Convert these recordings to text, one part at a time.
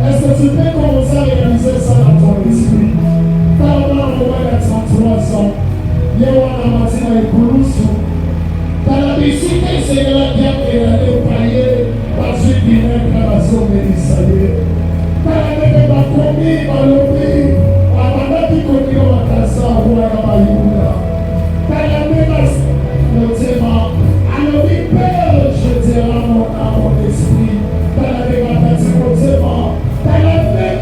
Est-ce que tu peux commencer à réaliser ça dans ton esprit? Parle-moi en voie de 33 ans. Yewana Matina et Koulousou. Dans la visite, c'est la guerre et la paillée. Parce que tu n'es pas la zone médicale. Dans la guerre, ma commis, ma lobby. Avant de commis, on va casser à vous à la maïoula. Dans la menace, le thème. Alors, oui, Père, je dirai à mon esprit. Dans la guerre, ma tête, le thème. Dans la guerre,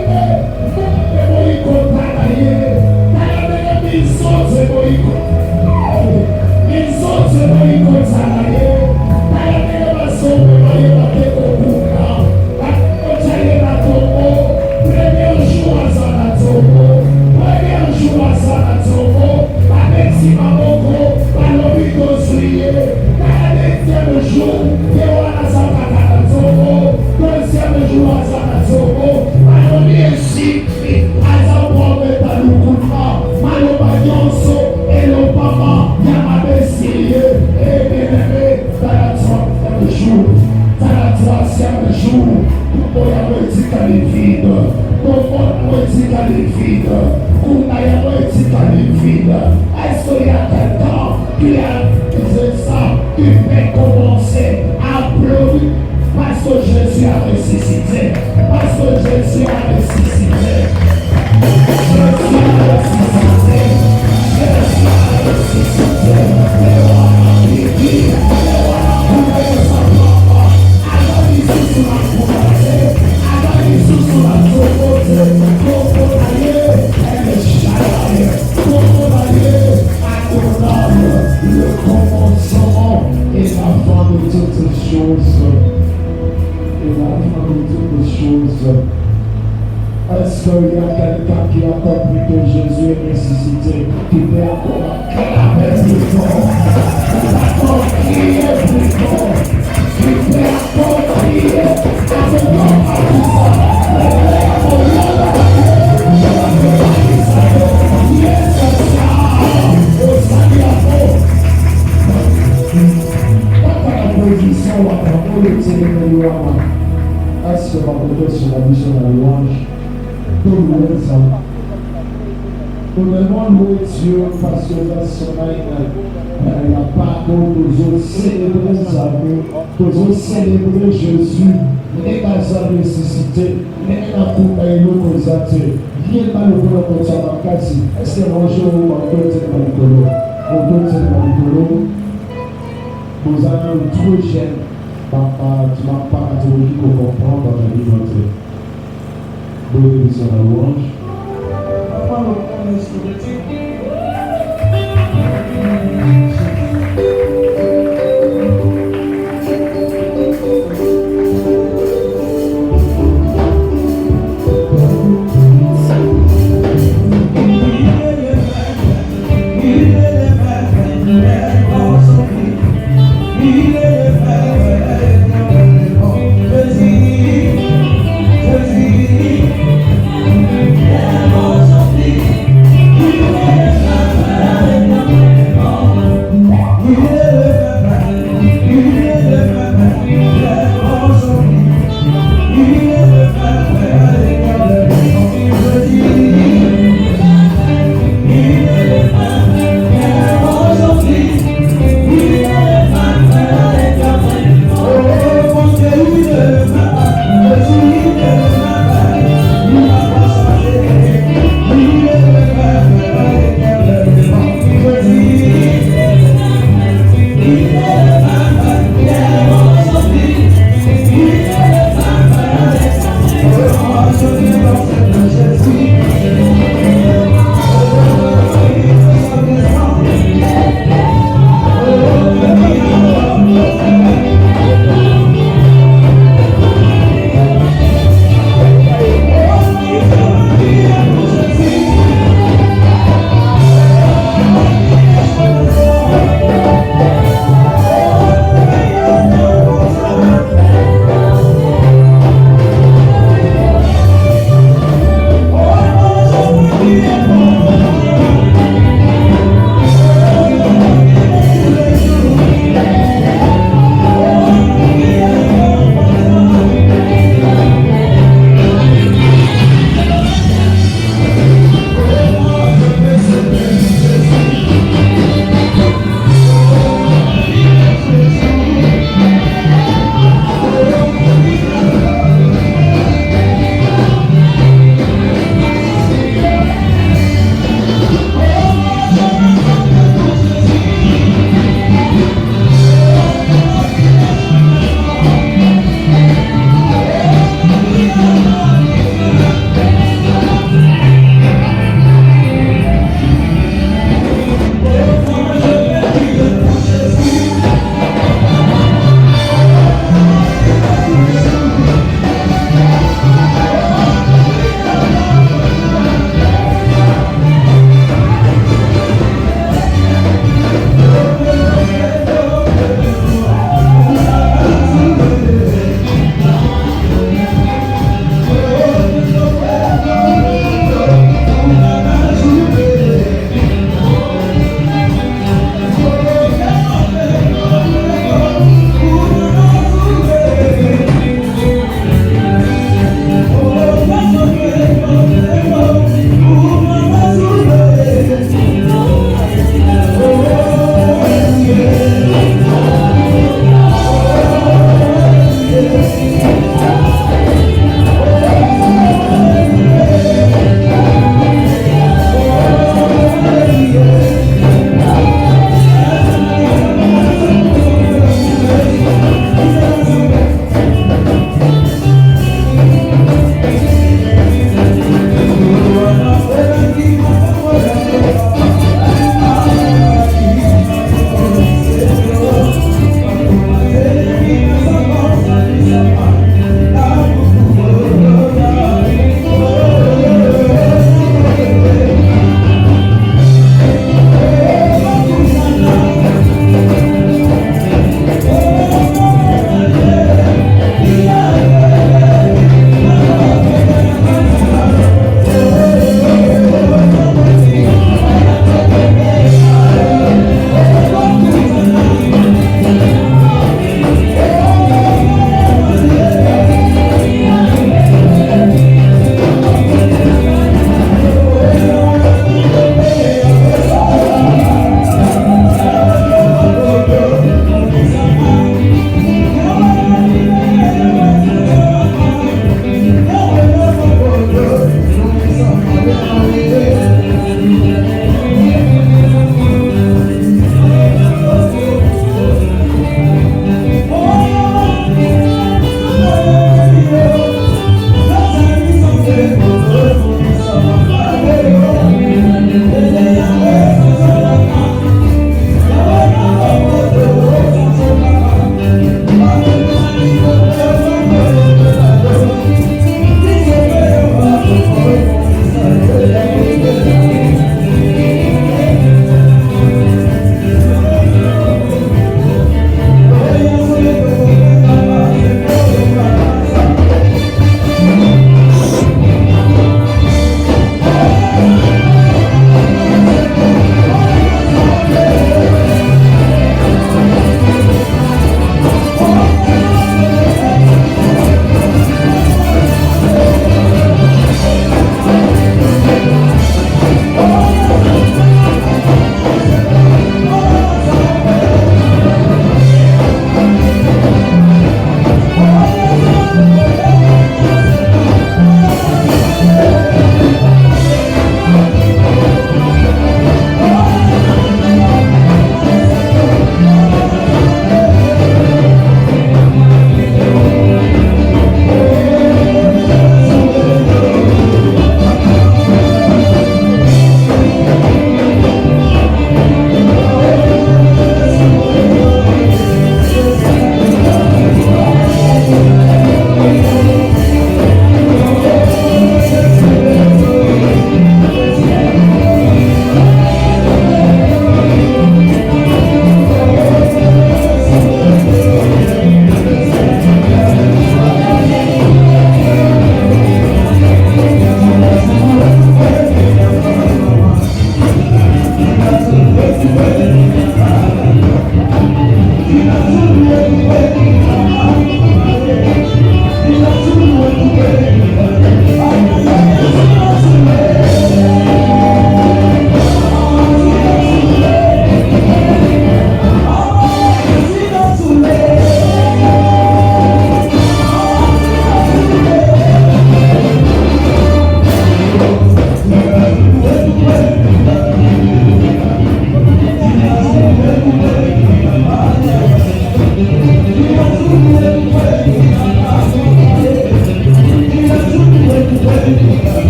est-ce qu'il y a quelqu'un qui a dit ça, qui peut commencer à pleurer parce que Jésus a ressuscité, parce que Jésus a ressuscité, Jésus a ressuscité, Jésus a ressuscité, le roi a vécu, le roi a coupé sa mort, alors il est sur la croisée, alors il est sur la croisée, le commencement et la fin de toutes choses. Et la fin de toutes choses. Est-ce qu'il y a quelqu'un qui a compris que Jésus est ressuscité, qui peut encore acclamer plus fort, qui peut encore crier plus fort, qui peut encore crier avec notre puissance, est-ce que ma côté sur la mission de la louange, tout le monde ça. Nous devons louer Dieu parce que dans son âme, il n'y a pas nous autres célébrer nos amis, nous autres célébrer Jésus, nous n'avons pas ressuscité, nous n'avons pas coupé nos actes. Rien pas le boulot comme ça dans le cas. Est-ce que mon jour, on doit être manipulé? On doit être manipulé. Nous avons trop jeunes. Papa, tu n'as pas catégorie pour comprendre dans la vie d'entrée. Bonne émission à la louange. Papa, on est sur le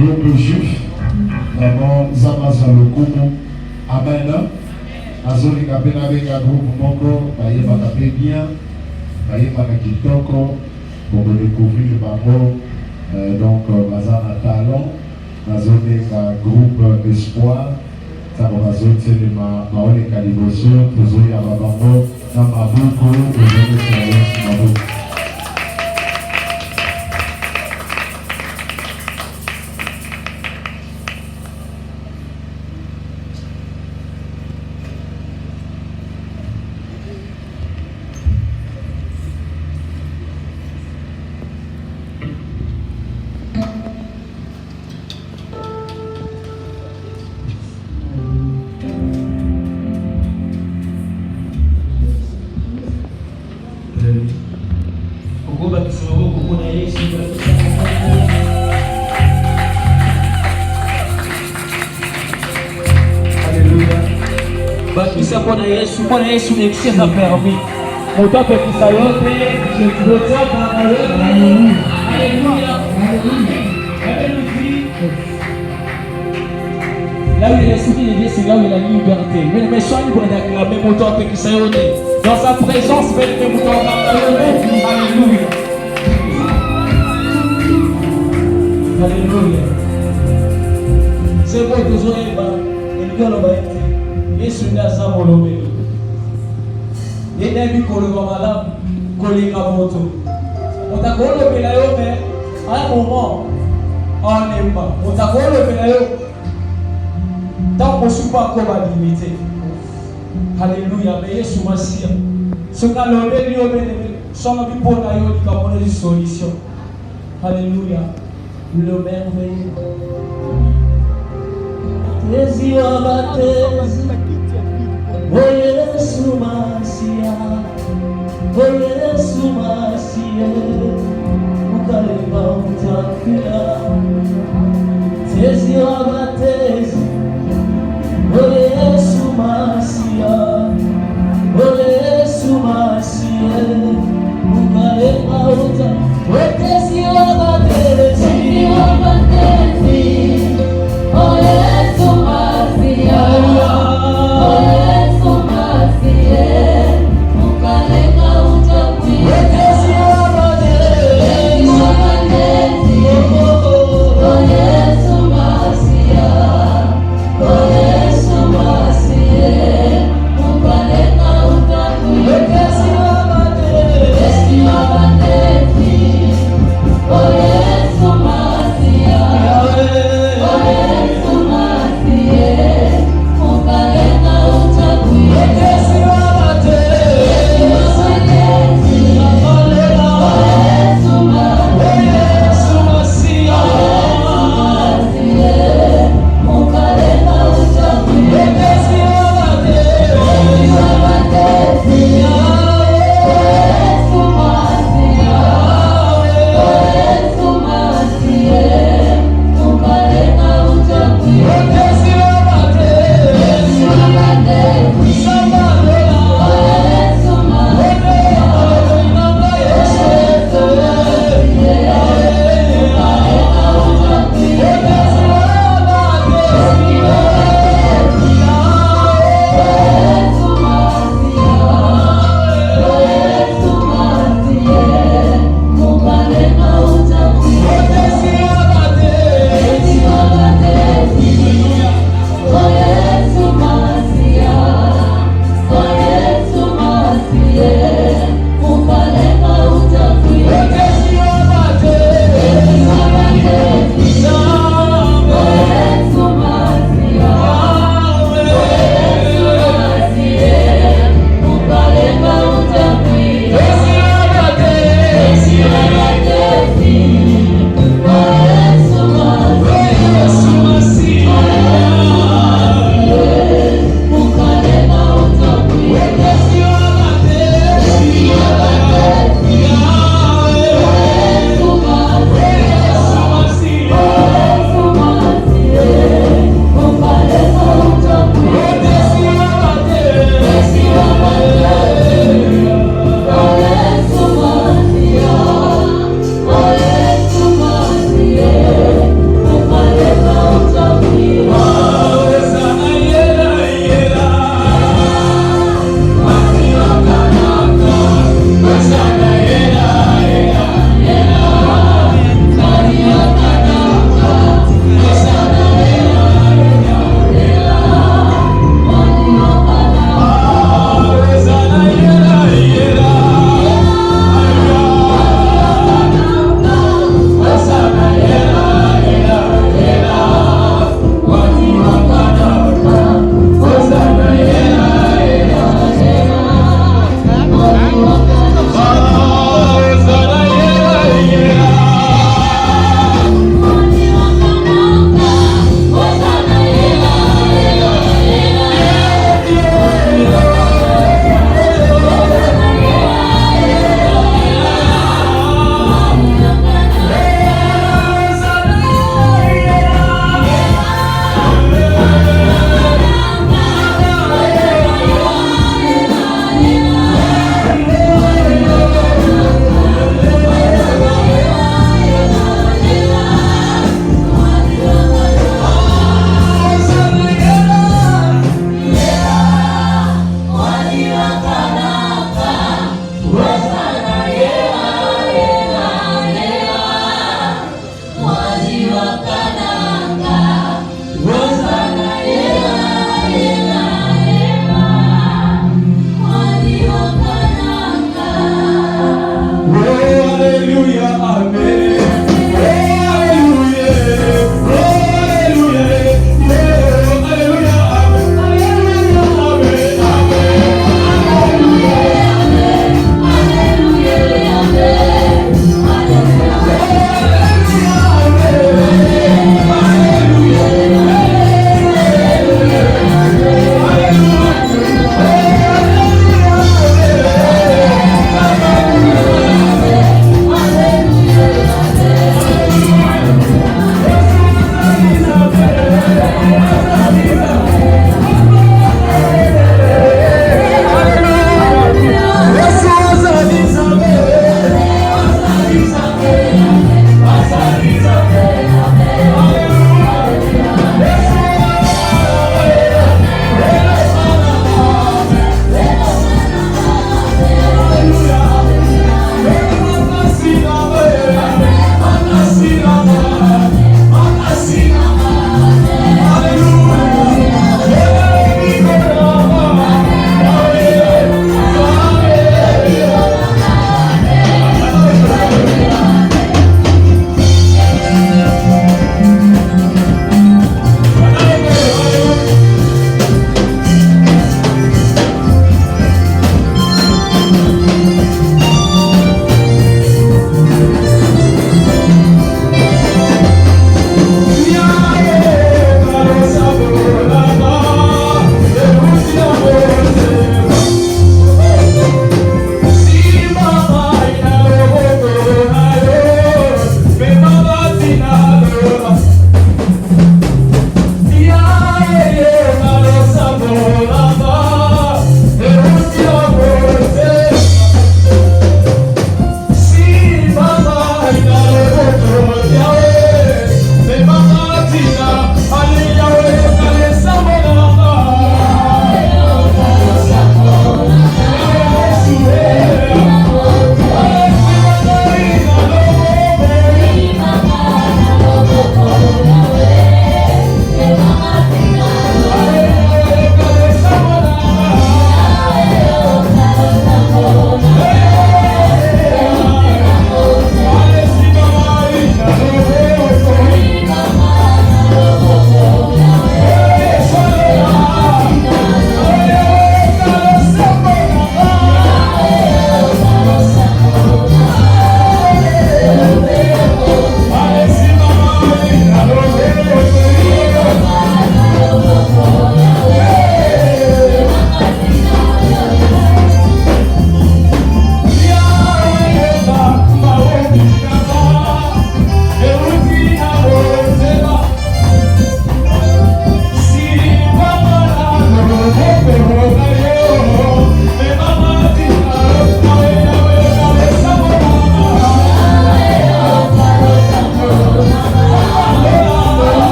groupe juif, Zamaza Lokumu, Amen. Azoli kapena avec un groupe moko, baye bakape bien, baye bakakitoko, pour découvrir bango, donc bazana talent, azoli ka groupe espoir, tabo bazoli ma maole kaliboso, tozoli ababango, na mabuko, tozoli kwa mabuko. Yesu. Bwana Yesu ni kucheza permis. Mtoto kisayote, je dois parler. Alléluia. Là où il est l'esprit de Dieu, c'est là où il y a la liberté. Mais sois libre d'acclamer mon temps qui s'est dans sa présence, faites mon temps d'acclamer. Alléluia. Alléluia. C'est bon, tous les gens, et sur la salle, on l'oublie. Et n'aime qu'on le voit madame, qu'on les raconte. On t'a collé le pélayo, mais à un moment, on n'aime pas. On t'a collé le pélayo. Tant qu'on ne soit pas encore à limiter. Alléluia. Mais Yesu Massia. Ce qu'on a levé, son ami pour la yole, il a une solution. Alléluia. Le merveilleux. Tes yeux abattés. Oh Yesu Massia. Oh Yesu Massia. Ukalema utakula. Tes yeux abattés. Oh Yesu Massia, oh Yesu Massia, ukalema uta, wetesi wabatesi, oh Yesu Massia, oh Yesu Massia, ukalema uta, wetesi wabatesi, oh Yesu Massia.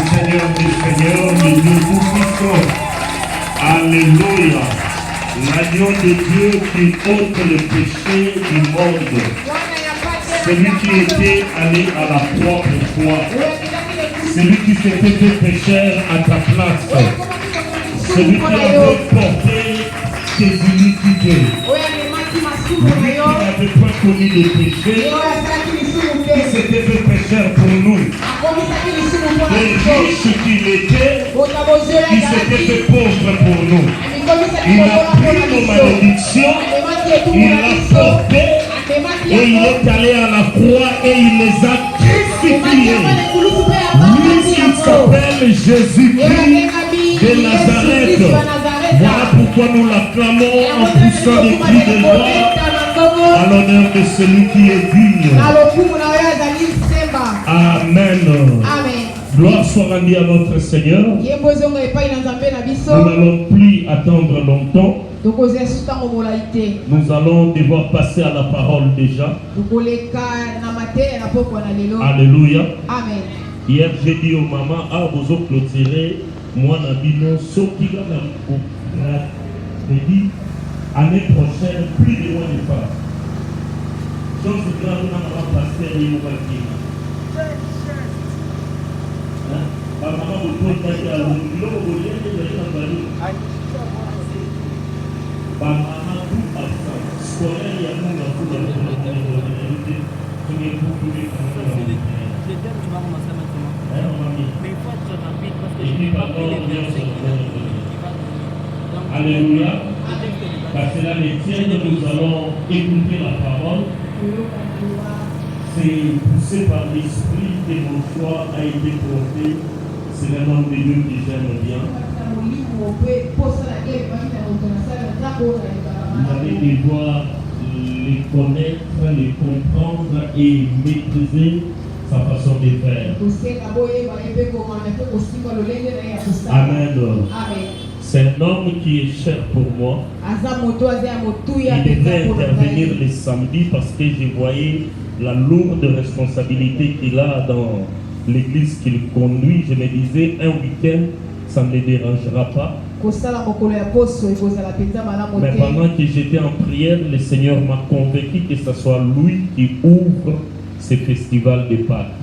Seigneur des Seigneurs, le Dieu Tout-Puissant. Alléluia. L'agneau de Dieu qui ôte le péché du monde. Celui qui était allé à la croix pour toi. Celui qui s'était fait pécheur à ta place. Celui qui avait porté tes iniquités. Lui qui n'avait pas connu le péché. Qui s'était fait pécheur pour nous. Et riche qu'il était, qui s'était fait pauvre pour nous. Il a pris nos malédictions, il l'a porté, et il est allé à la croix et il les a crucifiés. Lui, il s'appelle Jésus-Christ de Nazareth. Voilà pourquoi nous l'acclamons en poussant des cris de joie à l'honneur de celui qui est digne. Amen. Gloire soit rendue à notre Seigneur. Nous n'allons plus attendre longtemps. Nous allons devoir passer à la parole déjà. Alléluia. Amen. Hier j'ai dit aux mamans, ah vous avez clôturé, moi n'abîme ce qui va j'ai dit, année prochaine, plus de mois de pas. Donc c'est grave, on va passer et on va dire. Maman, vous pouvez passer à l'eau, vous voulez que les gens soient maman, tout absent. Scolaire, il y a tout dans tout dans le alléluia. Parce que là, les tiennes, nous allons écouter la parole. C'est poussé par l'esprit que mon choix a été porté. C'est le nom de Dieu que j'aime bien. Vous allez devoir les connaître, les comprendre et maîtriser sa façon de faire. Amen. C'est un homme qui est cher pour moi. Il devait intervenir le samedi parce que je voyais la lourde responsabilité qu'il a dans l'église qu'il conduit. Je me disais, un week-end, ça ne le dérangera pas. Mais pendant que j'étais en prière, le Seigneur m'a convaincu que ce soit lui qui ouvre ce festival de Pâques.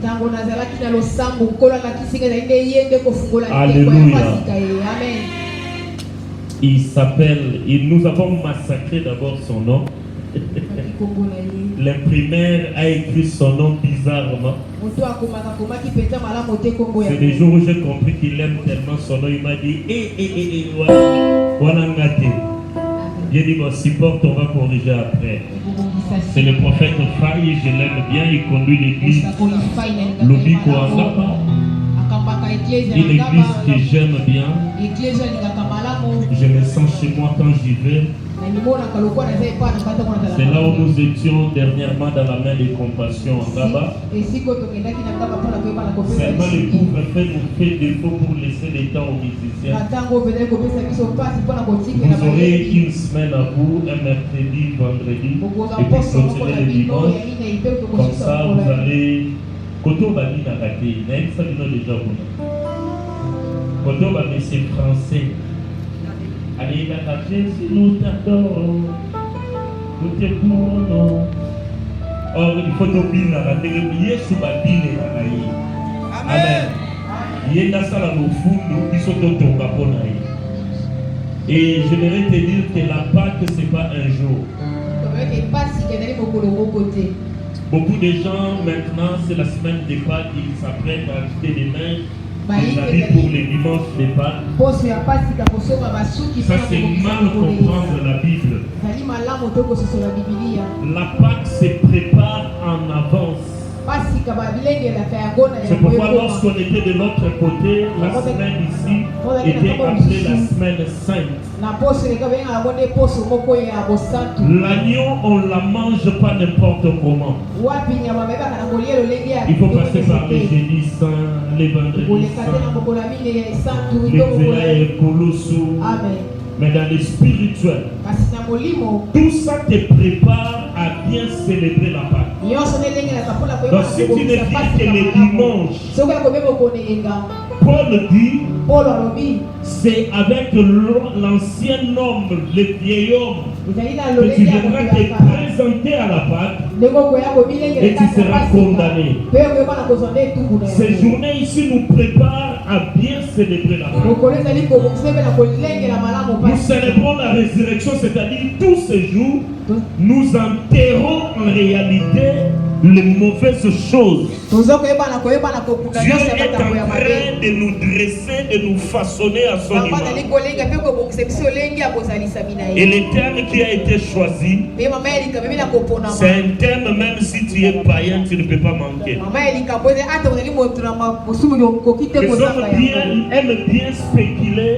Alléluia. Amen. Il s'appelle, et nous avons massacré d'abord son nom. L'imprimaire a écrit son nom bizarrement. C'est le jour où j'ai compris qu'il aime tellement son nom. Il m'a dit, voilà ngate. J'ai dit, bon, supporte, on va corriger après. C'est le prophète Faye, je l'aime bien, il conduit l'église Lobi Kouangapa. Une église que j'aime bien. Je me sens chez moi quand j'y vais. C'est là où nous étions dernièrement dans la main de compassion là-bas. Seulement le couvre-feu nous fait défaut pour laisser le temps aux musiciens. Vous aurez une semaine à vous, un mercredi, vendredi, et puis continuer le dimanche. Comme ça, vous allez... Koto Babi n'a raté, même ça nous déjà vous. Koto Babi c'est français. Allez, la Jésus nous t'adore, nous te prenons. Or, il faut t'oublier la raté, Yesu Babi n'est pas là. Amen. Yenda sala no fundo, ils sont au Gabon. Et je voudrais te dire que la Pâque, ce n'est pas un jour. Beaucoup de gens maintenant, c'est la semaine des Pâques, ils s'apprêtent à acheter des neiges, des habits pour les dimanches des Pâques. Ça c'est mal comprendre la Bible. La Pâque se prépare en avance. C'est pourquoi lorsqu'on était de l'autre côté, la semaine ici était appelée la semaine sainte. L'agneau, on ne la mange pas n'importe comment. Il faut passer par les jeudis saints, les vendredis saints, les velailles colossaux. Mais dans le spirituel, tout ça te prépare à bien célébrer la Pâque. Donc si tu ne viens que le dimanche, Paul dit, c'est avec l'ancien homme, le vieil homme, que tu viendras te présenter à la Pâque et tu seras condamné. Ces journées ici nous préparent à bien célébrer la Pâque. Nous célébrons la résurrection, c'est-à-dire tous ces jours, nous enterrons en réalité les mauvaises choses. Dieu est en train de nous dresser, de nous façonner à son image. Et le terme qui a été choisi, c'est un terme, même si tu es païen, tu ne peux pas manquer. Les hommes aiment bien spéculer,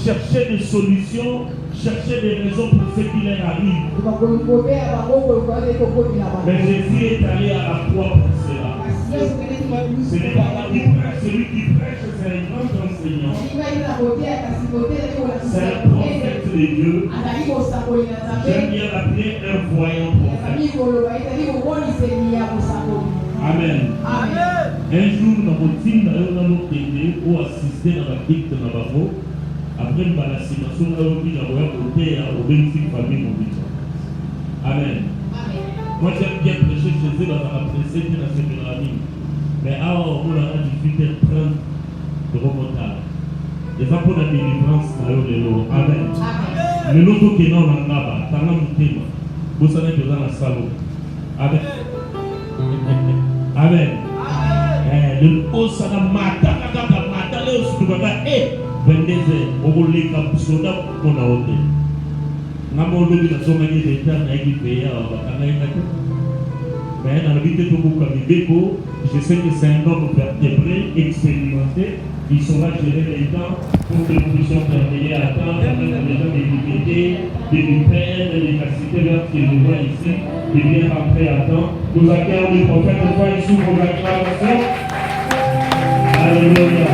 chercher des solutions, chercher des raisons pour ce qui leur arrive. Mais Jésus est allé à la croix pour cela. Ce n'est pas moi qui prêche, celui qui prêche, c'est un grand enseignant. C'est un prophète de Dieu. J'aime bien l'appeler un voyant prophète. Amen. Un jour, dans mon team, nous avons assisté à la dicte de Nabavo. Après la simulation, nous avons côté au bénéfice famille mobile. Amen. Moi, j'aime bien prêcher chez eux dans la presse qui n'a fait de la ligne. Mais alors, on a 18h30 de remontage. Les gens pour la délivrance, Amen. Le loto qui est dans la naba, dans la montée, vous savez que dans la salle. Amen. Amen. Le haut, ça n'a matin, le et 22h, on va les capsuler pour la hôtel. Nous avons dit que nous avons dit que nous avons dit que mais dans la vie de Beko, je sais que c'est un homme vertébré, expérimenté. Il saura gérer les temps pour que nous puissions terminer à temps avec les gens des libertés, des pères, des capacités, qui nous voient ici, de bien rentrer à temps. Nous accueillons le prophète de foi ici pour l'acclamation. Alléluia.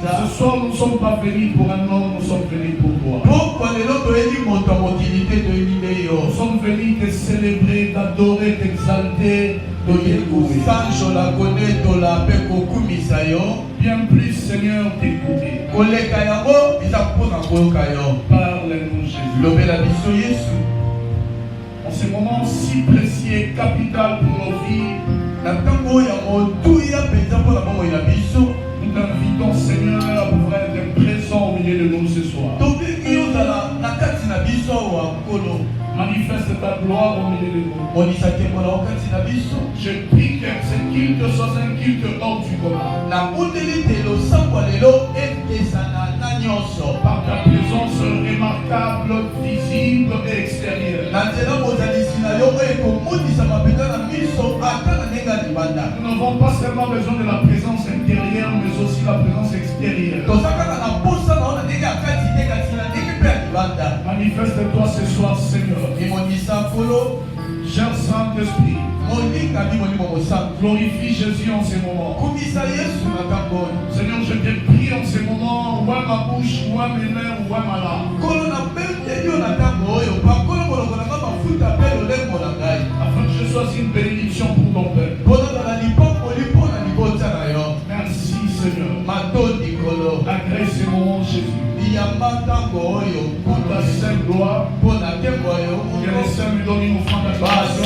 Ce soir, nous ne sommes pas venus pour un homme, nous sommes venus pour toi. Nous sommes venus te célébrer, t'adorer, t'exalter, bien plus, Seigneur, t'écouter. Parle-nous, Jésus. En ce moment si précieux et capital pour nos vies, nous t'invitons, Seigneur, à pouvoir être présent au milieu de nous ce soir. Manifeste ta gloire au milieu de nous. Je prie que ce culte soit un culte hors du commun. Par ta présence remarquable, visible et extérieure. Nous n'avons pas seulement besoin de la présence intérieure, mais aussi la présence extérieure. Manifeste-toi ce soir, Seigneur. Cher Saint-Esprit, glorifie Jésus en ce moment. Seigneur, je te prie en ce moment, ouvre ma bouche, ouvre mes mains, ouvre ma langue. Afin que je sois une bénédiction pour ton peuple. Merci Seigneur. Agrée ce moment, Jésus. Pour ta sainte gloire, que les saints lui donnent une offrande d'adoration.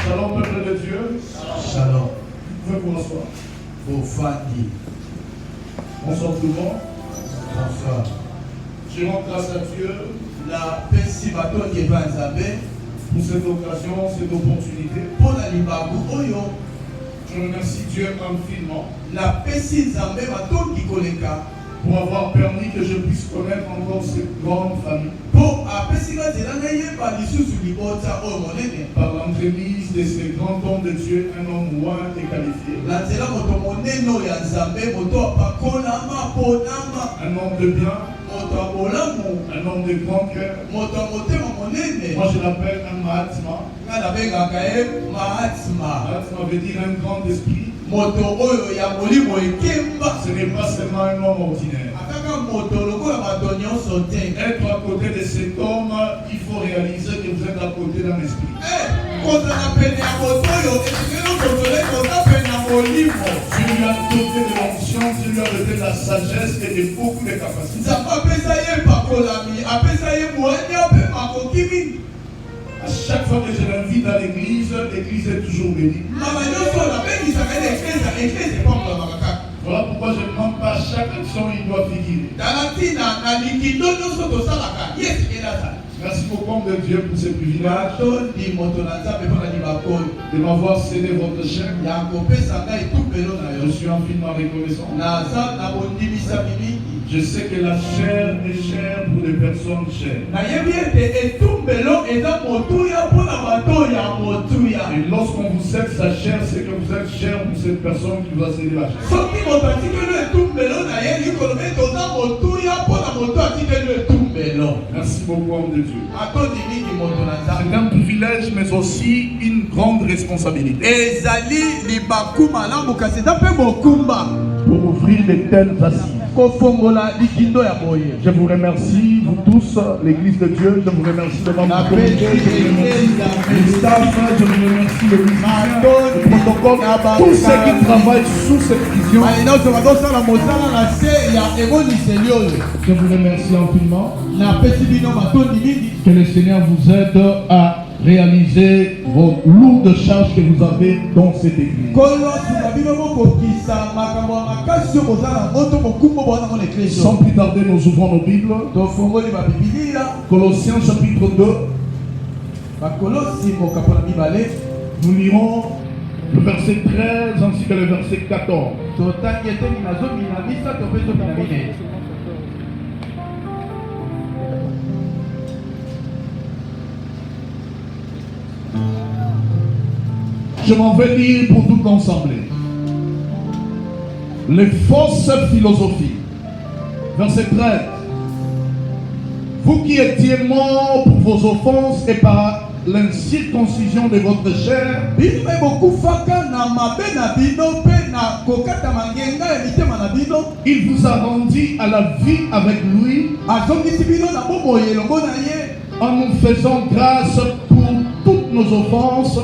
Shalom, peuple de Dieu. Shalom. Vous pouvez vous asseoir. Bonsoir tout le monde. Bonsoir. Je rends grâce à Dieu La festivato de Banzabé pour cette occasion, cette opportunité. pour la libabu oyo Je remercie Dieu infiniment la pesi Nzambe batoki koleka pour avoir permis que je puisse connaître encore cette grande famille po apesika nzela na yeba lisusu libota oyo monene par l'entremise de ces grands hommes de Dieu, un homme loin et qualifié, na nzela moto monene oyo ya Nzambe moto apakolama ponama un homme de bien, moto ya bolamu un homme de grand cœur. moto ya motema monene Moi je l'appelle un Mahatma. nga nabengaka ye Mahatma Mahatma veut dire un grand esprit. moto oyo ya molimo ekemba Ce n'est pas seulement un homme ordinaire. akaka moto lokola bato nyonso te Être à côté de cet homme, il faut réaliser que vous êtes à côté d'un esprit. kozala pene ya moto oyo esikelo kozole koza pene ya molimo Dieu lui a doté de l'onction, Dieu lui a doté de la sagesse et de beaucoup de capacités. nzambe apesa ye pakolami apesa ye mwanya mpe makoki mingi À chaque fois que je l'invite à l'église, l'église est toujours bénie. mama nyonso nabengisaka ye eklese epambolama kaka Voilà pourquoi je ne demande pas à chaque action, il doit figurer. tala ntina na likindo nyonso tosalaka ye esikeli azala Merci beaucoup homme de Dieu pour ce privilège batondi moto na nzambe mpo na libakoyo de m'avoir cédé votre chair. ya kopesa ngai etumbelo na Je yo suis infiniment reconnaissant. naza na bondimisa mingi Je sais que la chair est chère pour des personnes chères. nayebi ete etumbelo eza motuya mpo na bato ya motuya Et lorsqu'on vous cède sa chair, c'est que vous êtes cher pour cette personne qui vous a cédé la chair. soki moto atikeli etumbelo na ye likolo mpe toza motuya mpo na moto atikeli etumbelo Merci beaucoup homme de Dieu. atondi mingi moto na C'est nzambe un privilège mais aussi une grande responsabilité. ezali libaku malamu kasi eza mpe mokumba Pour ouvrir de telles assises. kofongola likindo ya boye Je vous remercie, vous tous, l'église de Dieu, je vous remercie de votre napesi communauté, je vous remercie le eklesa staff, je vous remercie le musicien, le protocole, tous ceux qui travaillent sous cette vision. baye nyonso bazosala mosala na se ya emoniseli oyo Je vous remercie infiniment. napesi bino matondi mingi Que le Seigneur vous aide à réaliser vos lourdes charges que vous avez dans cette église. kolo sima bino mokokisa makambo ya makasi oyo kozala moto mokumba bwana ngo na eklesi Sans plus tarder, nous ouvrons nos Bibles. tofongoli babibilia Colossiens chapitre 2, bakolosi mokapo na mibale nous lirons le verset 13 ainsi que le verset 14. totangi eteni na zomi na misato mpe zomi na mine Je m'en vais lire pour toute l'assemblée. les fausses philosophies. Verset 13. Vous qui étiez morts pour vos offenses et par l'incirconcision de votre chair, il vous a rendu à la vie avec lui en nous faisant grâce pour toutes nos offenses.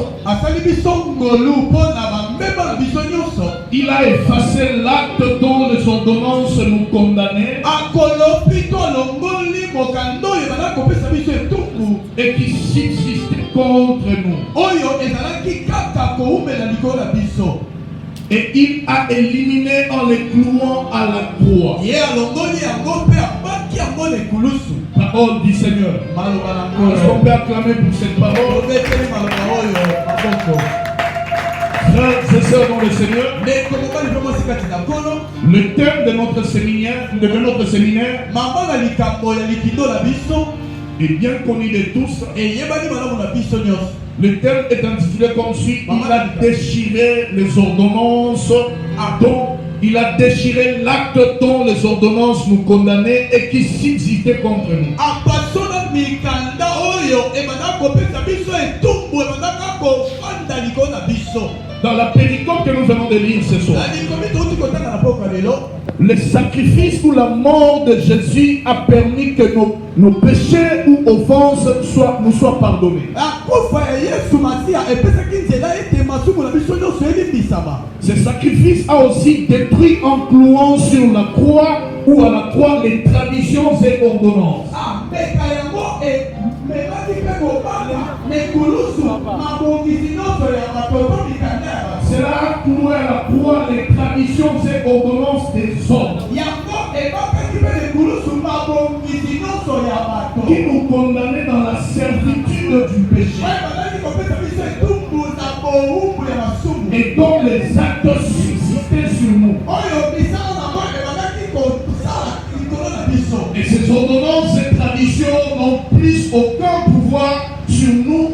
Il a effacé l'acte dont les ordonnances nous condamnaient et qui subsistait contre nous. Et il a éliminé en les clouant à la croix. Parole du Seigneur. Est-ce qu'on peut acclamer pour cette parole? Frères et sœurs dans le Seigneur, le thème de notre séminaire, est bien connu de tous. Le thème est intitulé comme suit: il a déchiré les ordonnances, il a déchiré l'acte dont les ordonnances nous condamnaient et qui subsistait contre nous. Dans la péricope que nous venons de lire ce soir, le sacrifice ou la mort de Jésus a permis que nos péchés ou offenses nous soient pardonnés. Ce sacrifice a aussi détruit en clouant sur la croix ou à la croix les traditions et ordonnances. Cela a cloué à la croix les traditions et ordonnances des hommes qui nous condamnaient dans la servitude du péché et dont les actes subsistaient sur nous. Et ces ordonnances et traditions n'ont plus aucun pouvoir sur nous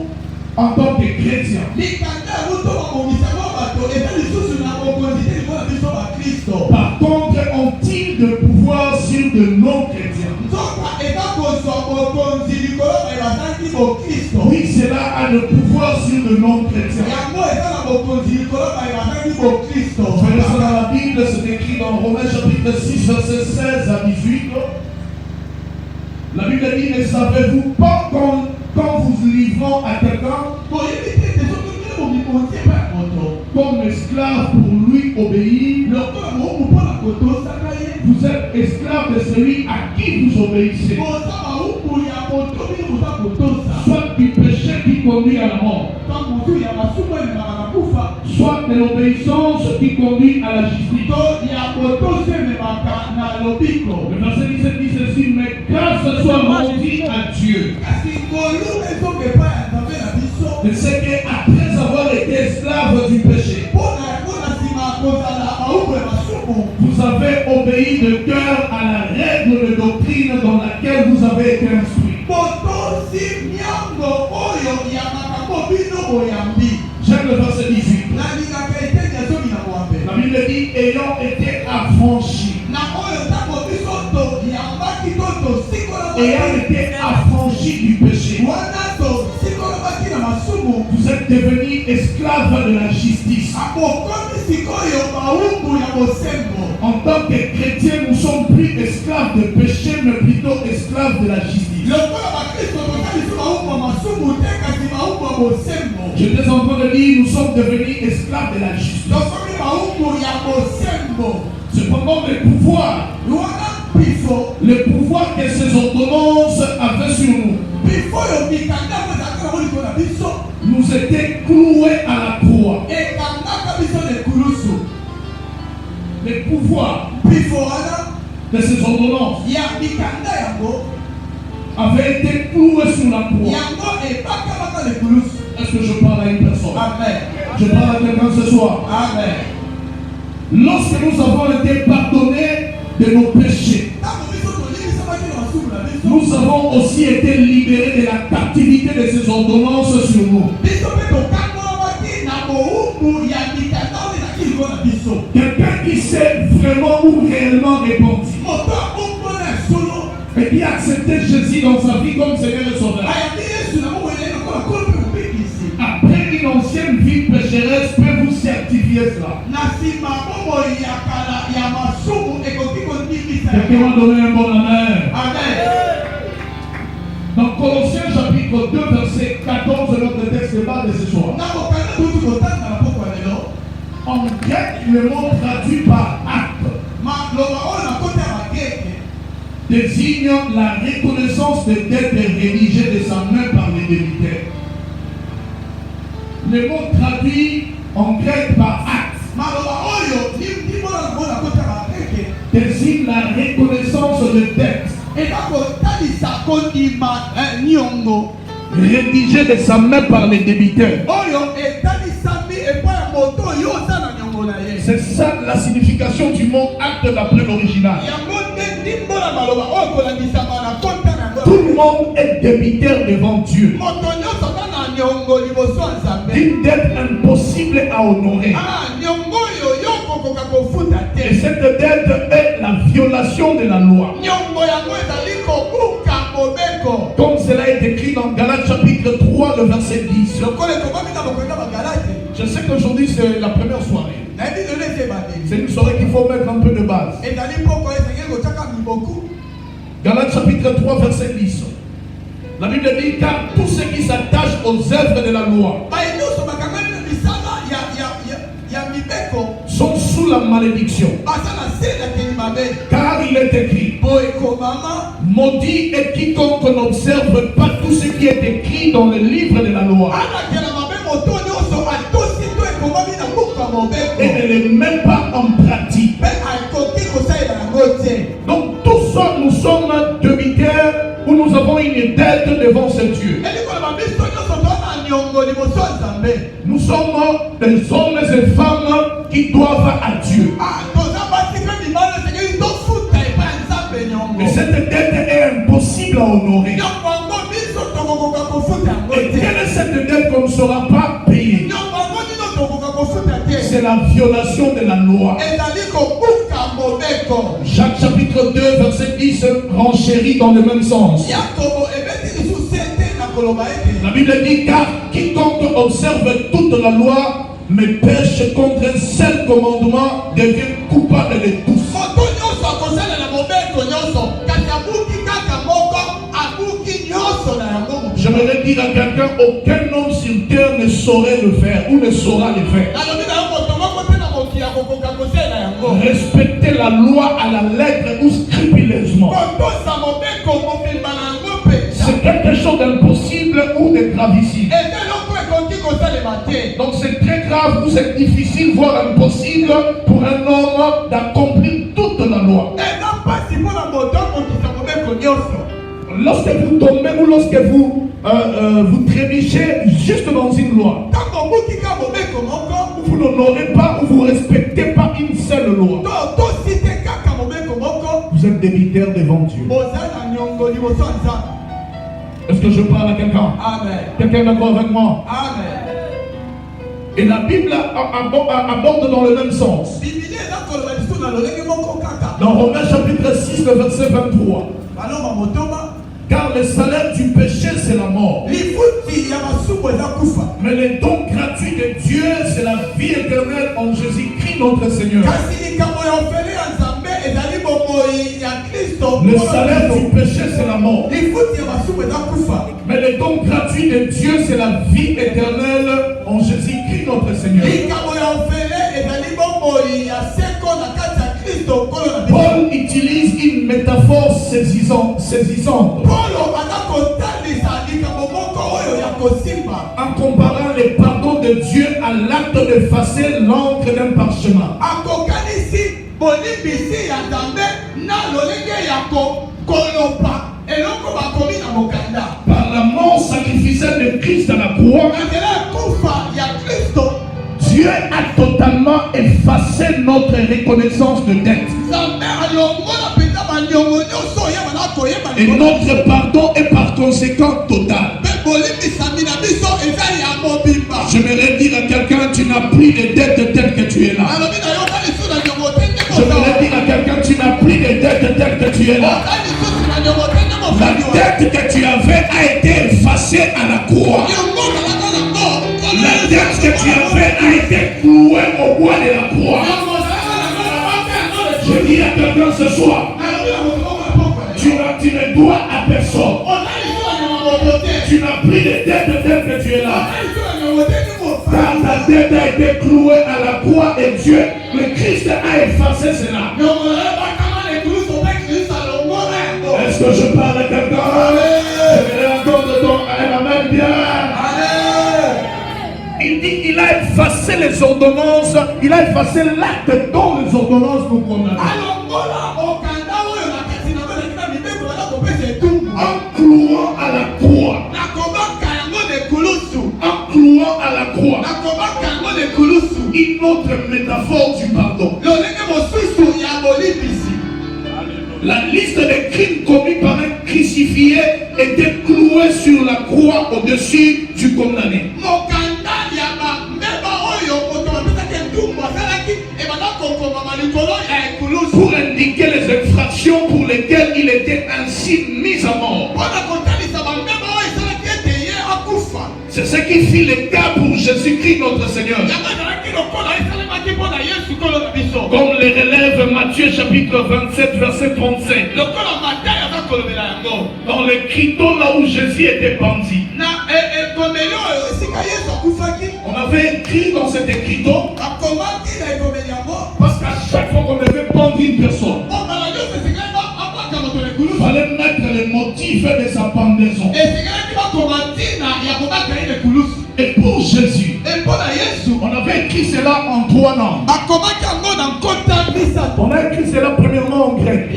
en tant que chrétiens. Par contre, ont-ils de pouvoir sur de non-chrétiens? Oui, cela a le pouvoir sur de non-chrétiens. Dans la Bible, c'est écrit dans Romains chapitre 6, verset 16 à 18. La Bible dit: ne savez-vous pas quand vous livrant à quelqu'un comme esclave pour lui obéir, vous êtes esclave de celui à qui vous obéissez, soit du péché qui conduit à la mort, soit de l'obéissance qui conduit à la justice. Le verset 17 dit ceci: mais grâce soit rendue à Dieu de ce qu'après avoir été esclave du péché, vous avez obéi de cœur à la règle de doctrine dans laquelle vous avez été instruits. J'aime le verset 18. La Bible dit: ayant été affranchis. Ayant été affranchis du péché, vous êtes devenus esclaves de la justice. En tant que chrétiens, nous ne sommes plus esclaves de péché, mais plutôt esclaves de la justice. J'étais en train de dire: nous sommes devenus esclaves de la justice. Cependant, le pouvoir que ces ordonnances avaient sur nous nous était cloué à la croix. Le pouvoir de ces ordonnances avait été cloué sur la croix. Est-ce que je parle à une personne? Amen. Je parle à quelqu'un ce soir. Amen. Lorsque nous avons été pardonnés de nos péchés, nous avons aussi été libérés de la captivité de ces ordonnances sur nous. Quelqu'un qui s'est vraiment ou réellement répandu et qui a accepté Jésus dans sa vie comme Seigneur et Sauveur, après une ancienne vie pécheresse, peut vous certifier cela. Quelqu'un va donner un bon amen. Dans Colossiens chapitre 2, verset 14, notre texte base de ce soir. En grec, le mot traduit par acte désigne la reconnaissance des dettes rédigées de sa main par les débiteurs. Le mot traduit en grec par acte désigne la reconnaissance de dettes rédigées de sa main par les débiteurs. C'est ça la signification du mot acte d'après l'original. Tout le monde est débiteur devant Dieu. Une dette impossible à honorer. Et cette dette est la violation de la loi. Comme cela est écrit dans Galates chapitre 3, le verset 10. Je sais qu'aujourd'hui c'est la première soirée. C'est une soirée qu'il faut mettre un peu de base. Galates chapitre 3, verset 10. La Bible dit, car tous ceux qui s'attachent aux œuvres de la loi sont sous la malédiction. Car il est écrit, maudit est quiconque n'observe pas tout ce qui est écrit dans le livre de la loi et ne le met pas en pratique. Donc tous nous sommes débiteurs où nous avons une dette devant ce Dieu. Nous sommes des hommes et femmes qui doivent à Dieu. Mais cette dette est impossible à honorer. Et quelle est cette dette qu'on ne saura pas payer? C'est la violation de la loi. Jacques chapitre 2 verset 10 renchérit dans le même sens. La Bible dit, car quiconque observe toute la loi mais pêche contre un seul commandement devient coupable de tous. J'aimerais dire à quelqu'un, aucun homme sur terre ne saurait le faire ou ne saura le faire. Respecter la loi à la lettre ou scrupuleusement, c'est quelque chose d'impossible ou de gravissime. Donc c'est très grave ou c'est difficile, voire impossible pour un homme d'accomplir toute la loi. Lorsque vous tombez ou lorsque vous trébuchez juste dans une loi, vous n'honorez pas ou vous ne respectez pas une seule loi, vous êtes débiteur devant Dieu. Est-ce que je parle à quelqu'un? Quelqu'un est d'accord avec moi? Amen. Et la Bible aborde dans le même sens. Dans Romains chapitre 6, le verset 23. Car le salaire du péché, c'est la mort. Mais le don gratuit de Dieu, c'est la vie éternelle en Jésus-Christ notre Seigneur. Le salaire du péché, c'est la mort. Mais le don gratuit de Dieu, c'est la vie éternelle en Jésus-Christ notre Seigneur. Paul utilise une métaphore saisissante. En comparant le pardon de Dieu à l'acte d'effacer l'encre d'un parchemin. Par la mort sacrificielle de Christ à la croix, Dieu a totalement effacé notre reconnaissance de dette. Et notre pardon est par conséquent total. J'aimerais dire à quelqu'un, tu n'as plus de dette telle que tu es là. tu es là. La dette que tu avais a été effacée à la croix. La dette que tu avais a été clouée au bois de la croix. Je dis à quelqu'un ce soir, tu ne dois à personne. Tu n'as plus de dette que tu es là. Car ta dette a été clouée à la croix et Dieu, le Christ a effacé cela. Est-ce que je parle à quelqu'un? Je vais encore de ton amen bien. Il dit qu'il a effacé les ordonnances, il a effacé l'acte dont les ordonnances nous condamnent. En clouant à la croix. En clouant à la croix. Une autre métaphore du pardon. La liste des crimes commis par un crucifié était clouée sur la croix au-dessus du condamné. Pour indiquer les infractions pour lesquelles il était ainsi mis à mort. C'est ce qui fit le cas pour Jésus-Christ notre Seigneur. Comme le relève Matthieu chapitre 27 verset 35. Dans l'écriteau là où Jésus était pendu. On avait écrit dans cet écriteau parce qu'à chaque fois qu'on devait pendre une personne, il fallait mettre le motif de sa pendaison. Et pour Jésus, on avait écrit cela en 3 langues. On a écrit cela premièrement en grec.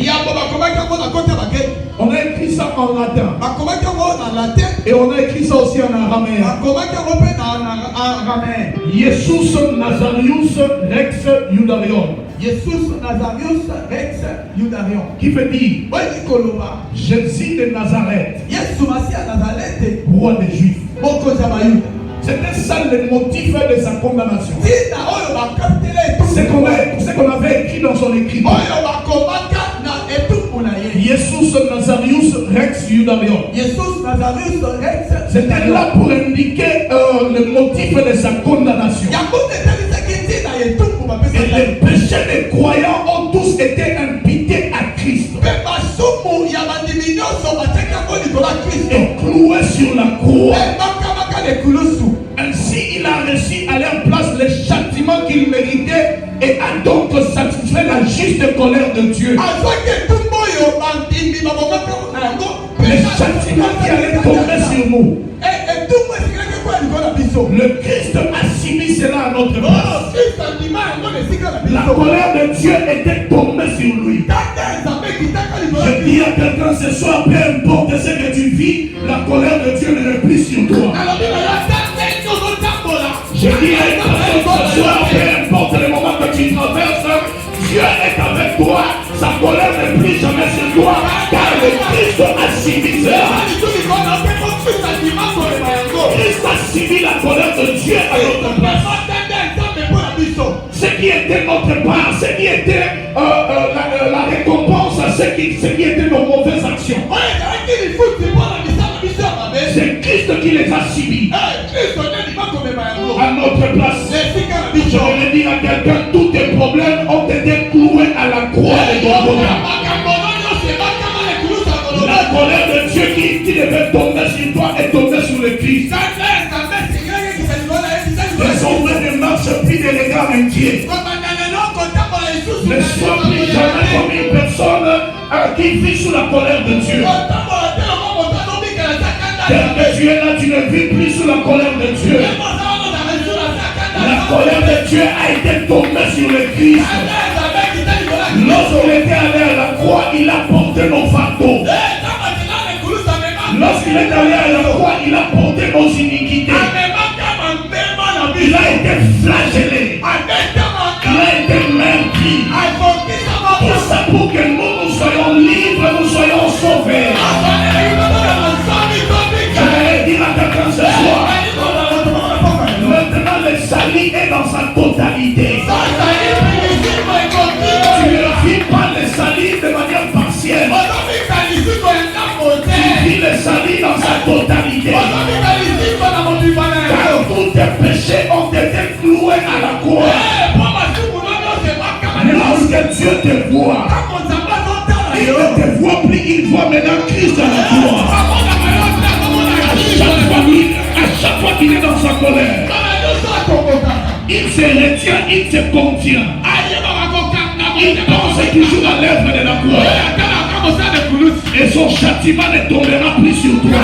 On a écrit ça en latin. Et on a écrit ça aussi en araméen. Jesus Nazarius Rex Iudarion. Qui veut dire Jésus de Nazareth, roi des Juifs. C'était ça le motif de sa condamnation. C'est ce qu'on avait écrit dans son écriture. Jesus Nazarius Rex Iudarion. C'était là pour indiquer le motif de sa condamnation. Et les péchés des croyants ont tous été imputés à Christ. Et cloués sur la croix. Ainsi, il a reçu à leur place le châtiment qu'il méritait et a donc satisfait la juste colère de Dieu. Le châtiment qui allait tomber sur nous. Le Christ a subi cela à notre place. La colère de Dieu était tombée sur lui. Je dis à quelqu'un ce soir, peu importe ce que tu vis, la colère de Dieu n'est plus sur toi. Je dis à une personne ce soir, peu importe le moment que tu traverses, Dieu est avec toi. Sa colère n'est plus jamais sur toi, car le Christ a subi cela. Christ a subi la colère de Dieu à notre place. Ce qui était notre part, ce qui était la récompense à ce qui était nos mauvaises actions. C'est Christ qui les a subis à notre place. Je vais dire à quelqu'un, tous tes problèmes ont été cloués à la croix de Golgotha. La colère de Dieu qui devait tomber sur toi est tombée sur le Christ. Les hommes ne marchent plus de regards inquiets. Ne sois plus jamais comme une personne qui vit sous la colère de Dieu. Tel que tu es là, tu ne vis plus sous la colère de Dieu. La colère de Dieu a été tombée sur le Christ. Lorsqu'il était allé à la croix, il a porté nos fardeaux. Lorsqu'il est allé à la croix, il a porté nos iniquités. Il a été flagellé. Il a été meurtri. Tout ça pour que nous soyons libres, nous soyons sauvés. Je vais dire à quelqu'un ce soir. Maintenant le salut est dans sa totalité. Dieu te voit, il ne te voit plus, il voit maintenant Christ dans la toi. À chaque fois qu'il est dans sa colère, il se retient, il se contient. Il pense toujours à l'œuvre de la croix. Et son châtiment ne tombera plus sur toi.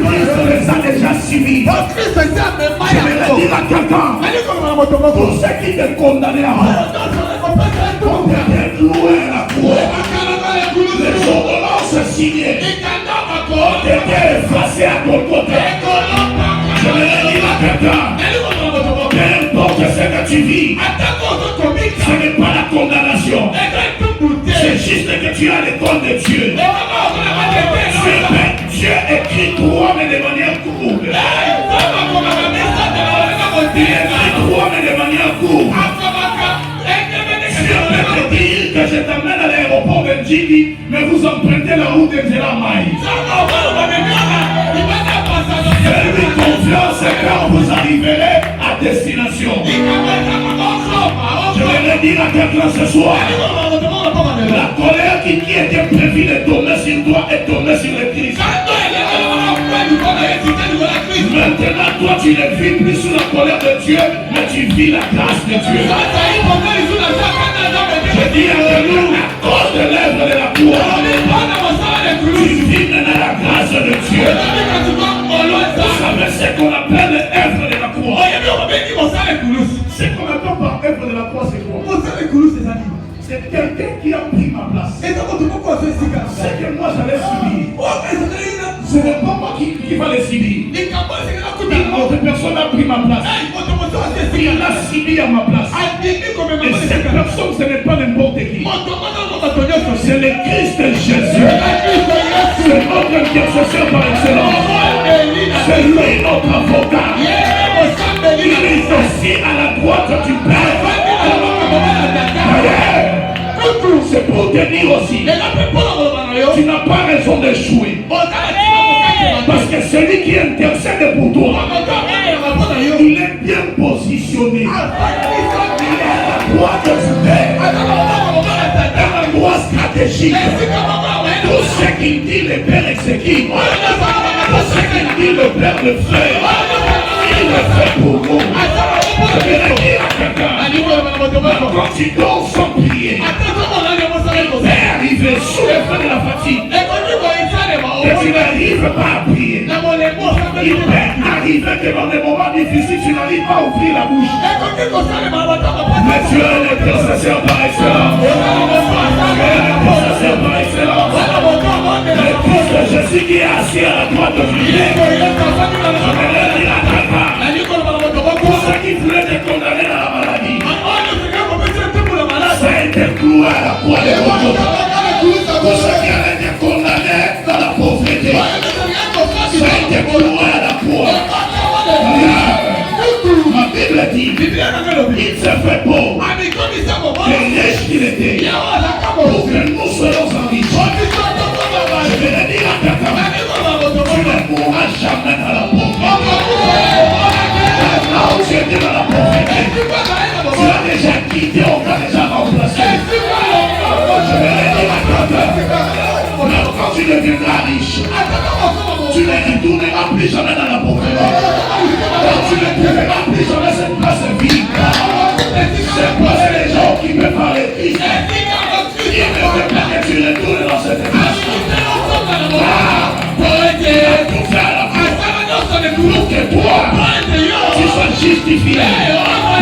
Christ les a déjà suivis. Je vais le dire à quelqu'un. Pour ceux qui te condamnent à mort, on peut être loué à la croix. Les ordonnances signées ont été effacées à ton côté. Je vais le dire à quelqu'un. Peu importe ce que tu vis, ce n'est pas la condamnation. C'est juste que tu as l'école de Dieu. Dieu écrit toi, mais de manière courte. Il écrit toi, mais de manière courte. Dieu peut te dire que je t'amène à l'aéroport de Djidi, mais vous empruntez la route de Djelamai. Faites-lui confiance quand vous arriverez à destination. Je vais le dire à quelqu'un ce soir. La colère qui était prévue de tomber sur toi est tombée sur le Christ. Maintenant, toi, tu ne vis plus sous la colère de Dieu, mais tu vis la grâce de Dieu. Je dis à nous, à cause de l'œuvre de la croix, tu vis maintenant la grâce de Dieu. Vous savez ce qu'on appelle l'œuvre de la croix. C'est qu'on attend par œuvre de la croix, c'est quoi? C'est quelqu'un qui a pris ma place. C'est que moi j'allais subir. Ce n'est pas moi qui va les subir. Une autre personne a pris ma place. Il a subi à ma place. Et cette personne, ce n'est pas n'importe qui. C'est le Christ Jésus. C'est notre intercesseur par excellence. C'est lui notre avocat. Il est assis à la droite du Père. C'est pour te dire aussi, tu n'as pas raison d'échouer. Parce que celui qui intercède pour toi, il est bien positionné. Il est à la droite de son Père, à l'endroit stratégique. Tout ce qu'il dit, le Père exécute. Tout ce qu'il dit, le Père le fait. Il le fait pour vous. Je vais le dire à quelqu'un. Quand tu dors sans prier, Père arrive sous l'effet de la fatigue. Et tu n'arrives pas à prier. Il peut arriver que dans des moments difficiles, tu n'arrives pas à ouvrir la bouche. Mais tu es l'intercesseur par excellence. Tu es l'intercesseur par excellence. Le Christ de Jésus qui est assis à la droite de Dieu. Je vais le dire à quelqu'un. Pour ceux qui voulaient te condamner dans la maladie, ça a été cloué à la croix de Golgotha. Pour ceux qui allaient te condamner dans la pauvreté, ça a été cloué à la croix. Ma Bible dit, il s'est fait pauvre, et riche qu'il était, pour que nous soyons enrichis. Je vais le dire à quelqu'un, tu ne mourras jamais dans la pauvreté. Là où tu étais dans la pauvreté, tu as déjà quitté, on t'a déjà remplacé. Je vais le dire à quelqu'un, même quand tu deviendras riche, tu ne retourneras plus jamais dans la pauvreté. Quand tu ne trouveras plus jamais cette place vide. C'est pas les gens qui me parlent de Christ. Il ne veut pas que tu retournes dans cette place. Pour tout faire la foi. Pour que toi, tu sois justifié.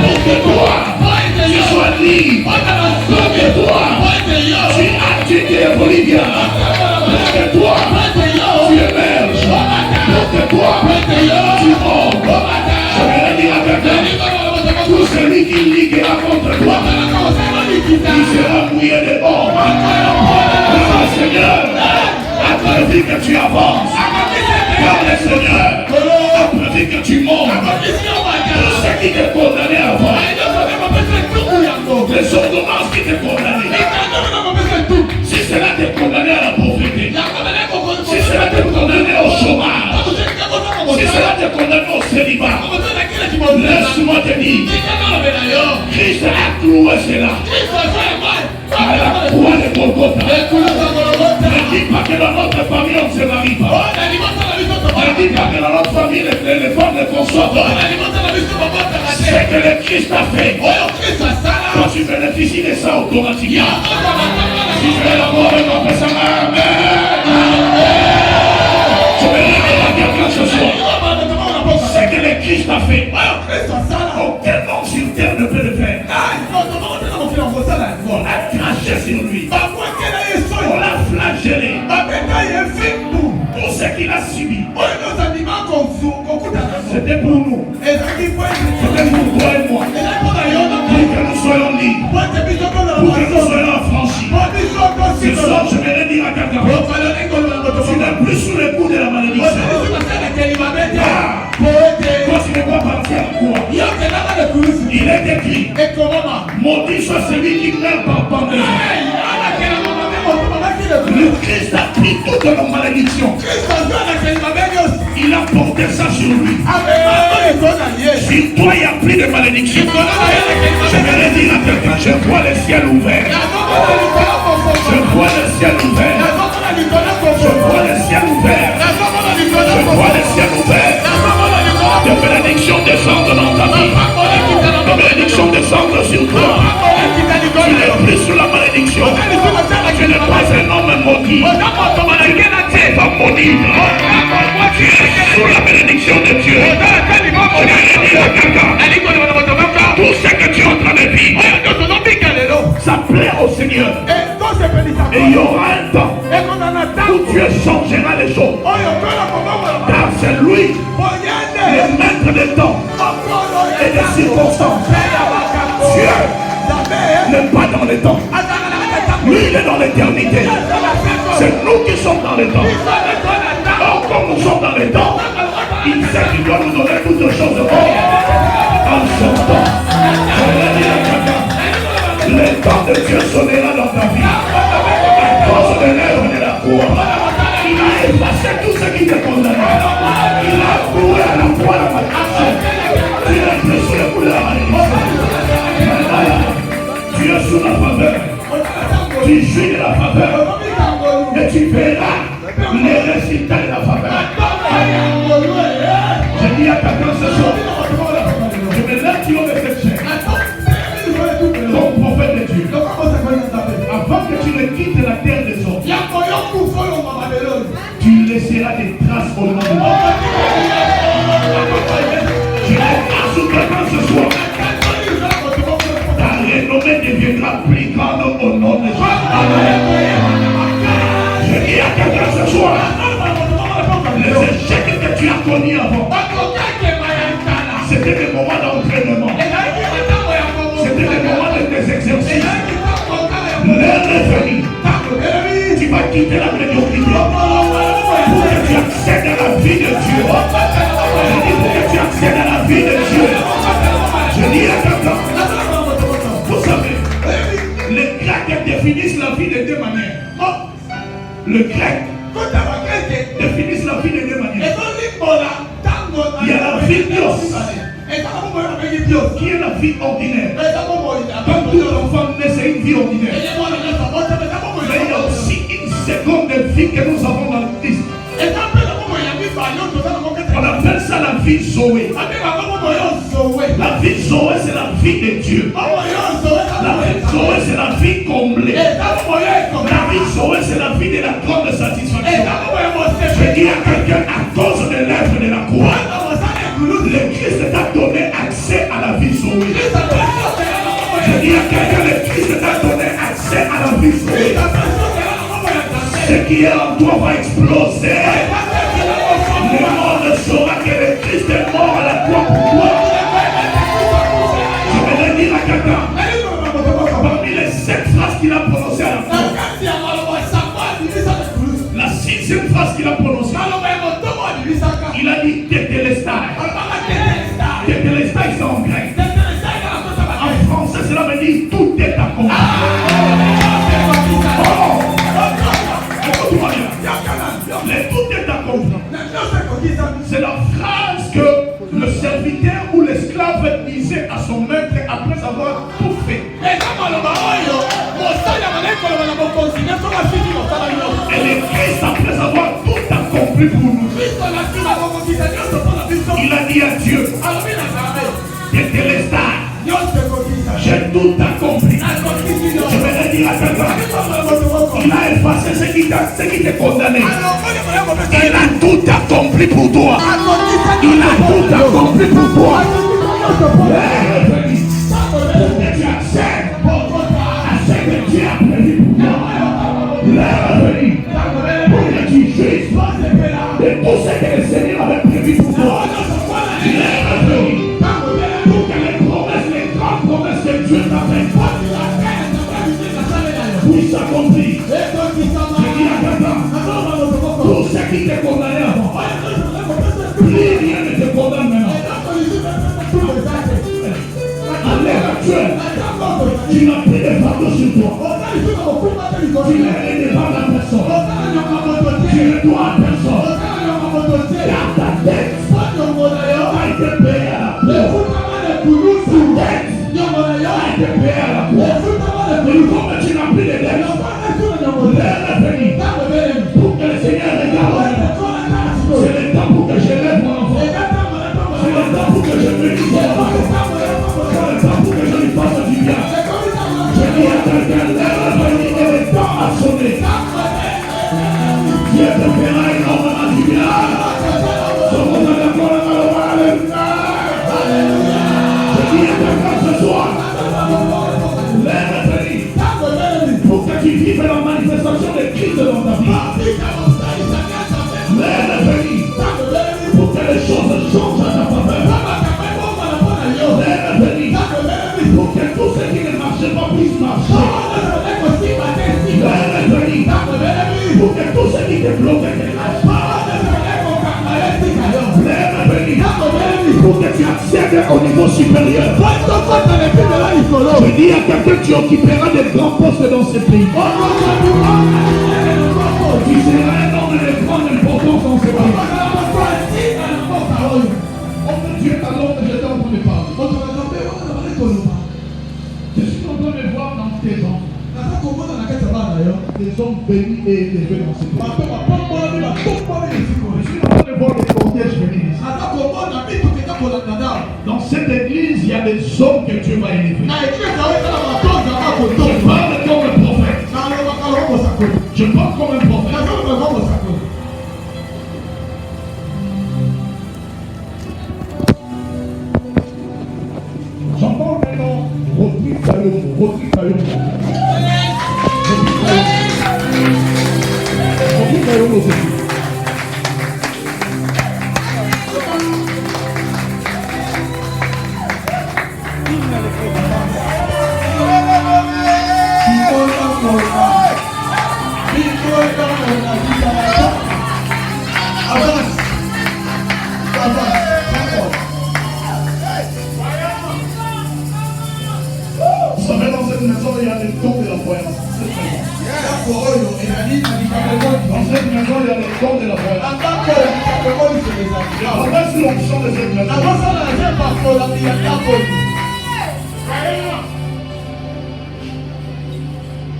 Pour que toi, tu sois libre. Pour que toi, tu évolues bien. Pour que toi, tu émerges. Pour que toi, tu montes. Je vais le dire à quelqu'un. Tout celui qui liguera contre toi, il sera mouillé de mort. Car le Seigneur a prévu que tu avances. Car le Seigneur a prévu que tu montes. Tout ce qui t'est condamné avant, les ordonnances qui t'ont condamné, si cela t'est condamné à la pauvreté, si cela t'est condamné au chômage, si cela t'est condamné au célibat, laisse-moi te dire, Christ a cloué cela à la croix de Golgotha. Ne dis pas que dans notre famille on ne se marie pas. Ne dis pas que dans notre famille les femmes ne conçoivent pas. C'est que le Christ a fait. Quand tu bénéficies de ça automatiquement, si tu es l'amour de mon Père, je vais dire quelqu'un ce soir. C'est que le Christ a fait. Aucun homme sur terre ne peut le faire. On l'a craché sur lui. On l'a flagellé. Tout ce qu'il a subi, c'était pour nous. C'était pour toi et moi. Pour que nous soyons libres. Pour que nous soyons affranchis. Ce soir, je vais le dire à quelqu'un. Tu n'es plus sous le coup de la malédiction. Quand tu ne vois pas faire quoi, il est écrit. Maudit soit celui qui meurt par pendaison. Le Christ a pris toutes nos malédictions. Il a porté ça sur lui. Si toi il n'y a plus de malédiction, je vais le dire à quelqu'un, je vois le ciel ouvert. Je vois le ciel ouvert. Je vois le ciel ouvert. Je vois le ciel ouvert. De bénédiction descendre dans ta vie. De bénédiction descendre sur toi. Tu n'es plus sous la malédiction. Tu n'es pas un homme maudit. Tu n'es pas maudit. Tu es sous la bénédiction de Dieu. Je vais dire à quelqu'un, tout ce que tu es en train de vivre, ça plaît au Seigneur. Et il y aura un temps où Dieu changera les choses. Car c'est lui, le maître des temps et des circonstances. Dieu n'est pas dans les temps. Lui, il est dans l'éternité. C'est nous qui sommes dans les temps. Or, comme nous sommes dans les temps, il sait qu'il doit nous donner toutes choses en son temps. Le temps de Dieu sonnera dans ta vie. À cause de l'œuvre de la croix. Il a effacé tout ce qui te condamnait. Il a couru à la croix la malédiction. Tu n'es plus sous le coup de la malédiction. Tu es sous la faveur. Tu jouis de la faveur. Et tu verras les résultats de la faveur. Je dis à quelqu'un ce soir, je me lève du haut de cette chaîne. Comme prophète de Dieu. Avant que tu ne quittes la terre des hommes, tu laisseras des traces au nom de Dieu. Tu laisseras sous quelqu'un ce soir. Ta renommée deviendra plus grande au nom de Dieu. Je dis à quelqu'un ce soir, les échecs que tu as connus avant, c'était des moments d'entraînement. C'était des moments de tes exercices. L'heure est venue. Tu vas quitter la médiocrité pour que tu accèdes à la vie de Dieu. Je dis pour que tu accèdes à la vie de Dieu. Je dis à quelqu'un, vous savez, les Grecs définissent la vie de deux manières. Le grec définissent la vie de deux manières. Il y a la vie Dios, qui est la vie ordinaire. Quand tout enfant naît, c'est une vie ordinaire. Mais il y a aussi une seconde vie que nous avons dans le Christ. On appelle ça la vie Zoé. La vie Zoé, c'est la vie de Dieu. La vie Zoé, c'est la vie comblée. La vie Zoé, c'est la vie de la grande satisfaction. Je dis à quelqu'un, à cause de l'œuvre de la croix, le Christ t'a donné accès à la vie Zoé. Je dis à quelqu'un, le Christ t'a donné accès à la vie Zoé. Ce qui est en toi va exploser. Le monde saura que le Christ est mort à la croix pour toi. Je vais le dire à quelqu'un, parmi les 7 phrases qu'il a prononcées à la croix, la 6e phrase qu'il a prononcée, il a dit Tetelestai. Tetelestai, c'est en grec. En français, cela veut dire tout est accompli. Écoute-moi bien. Le tout est accompli. C'est la phrase que le serviteur ou l'esclave disait accompli pour nous. Il a dit à Dieu, Tétélestai, j'ai tout accompli. Je vais le dire à quelqu'un. Il a effacé ce qui t'est condamné. Il a tout accompli pour toi. Il a tout accompli pour toi. Tu acceptes ce que Dieu a prévu pour toi. Pour que tu juges de tout ce que le Seigneur avait prévu pour toi. Pour que les promesses, les grandes promesses que Dieu t'a faites puissent s'accomplir. Je dis à quelqu'un, tout ce qui t'est condamné avant, plus rien ne te condamne maintenant. À l'heure actuelle, tu n'as plus de fardeau sur toi. Tu n'es aidé par la personne. Tu ne dois à personne. Car ta dette a été payée à la pauvre. Ta dette a été payée à la pauvre. Mais comme tu n'as plus de dette, l'heure est venue pour que le Seigneur regarde. C'est le temps pour que je lève mon enfant. C'est le temps pour que je bénisse mon enfant. C'est le temps pour que je lui fasse du bien. Je dis à quelqu'un, l'heure est venue et le temps a sonné. Dieu te fera énormément du bien. Sommes-nous d'accord? Je dis à quelqu'un ce soir, l'heure est venue pour que tu vives la manifestation de Christ dans ta vie. L'heure est venue pour que les choses changent à ta faveur. L'heure est venue pour que tout ce qui ne marchait pas puisse marcher. L'heure est venue pour que tout ce qui te bloquait te lâche pas. L'heure est venue pour que tu accèdes au niveau supérieur. Je dis à quelqu'un, tu occuperas de grands postes dans ce pays. Tu seras un homme de grande importance dans ce pays. Oh mon Dieu, alors que j'étais en train de parler. Je suis en train de voir dans tes enfants des hommes bénis et élevés dans ce pays. Je suis en train de voir les cortèges venir ici. Dans cette église, il y a des hommes que Dieu va élever. Je parle comme un prophète. Je parle comme un prophète. J'entends maintenant Rodrigue Kayomo. Vous savez, dans cette maison, il y a les dons de la voyance. Dans cette maison, il y a les dons de la voyance. On va sur l'onction de cette maison.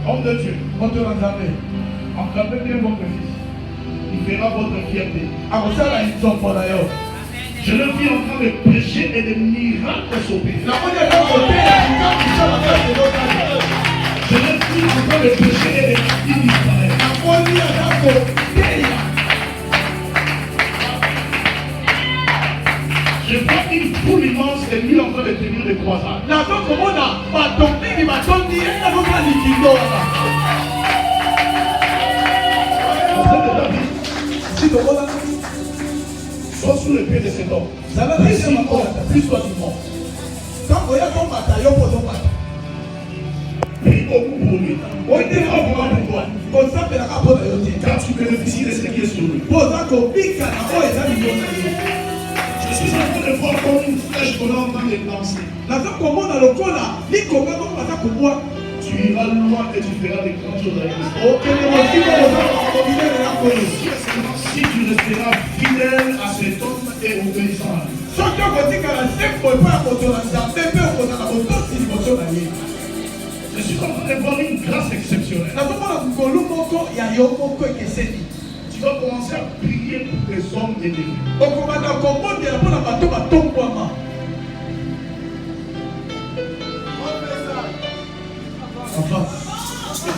Homme de Dieu, encadrez bien votre fils. Il fera votre fierté. Je le vis en train de prêcher et de miracles s'opérer. Je le vis en train de prêcher et de disparaître. Je vois une foule immense et lui en train de tenir des croisades. Sois sous le pied de cet homme. Plus toi du monde. Prie beaucoup pour lui. Car tu bénéficies de ce qui est sur lui. Je suis en train de voir comme une flèche qu'on est en train de lancer. Tu iras loin et tu feras des grandes choses avec lui. Si tu resteras fidèle à cet homme et obéissant à lui. Je suis en train de voir une grâce exceptionnelle. Tu dois commencer à prier pour des hommes et des femmes. Enfin,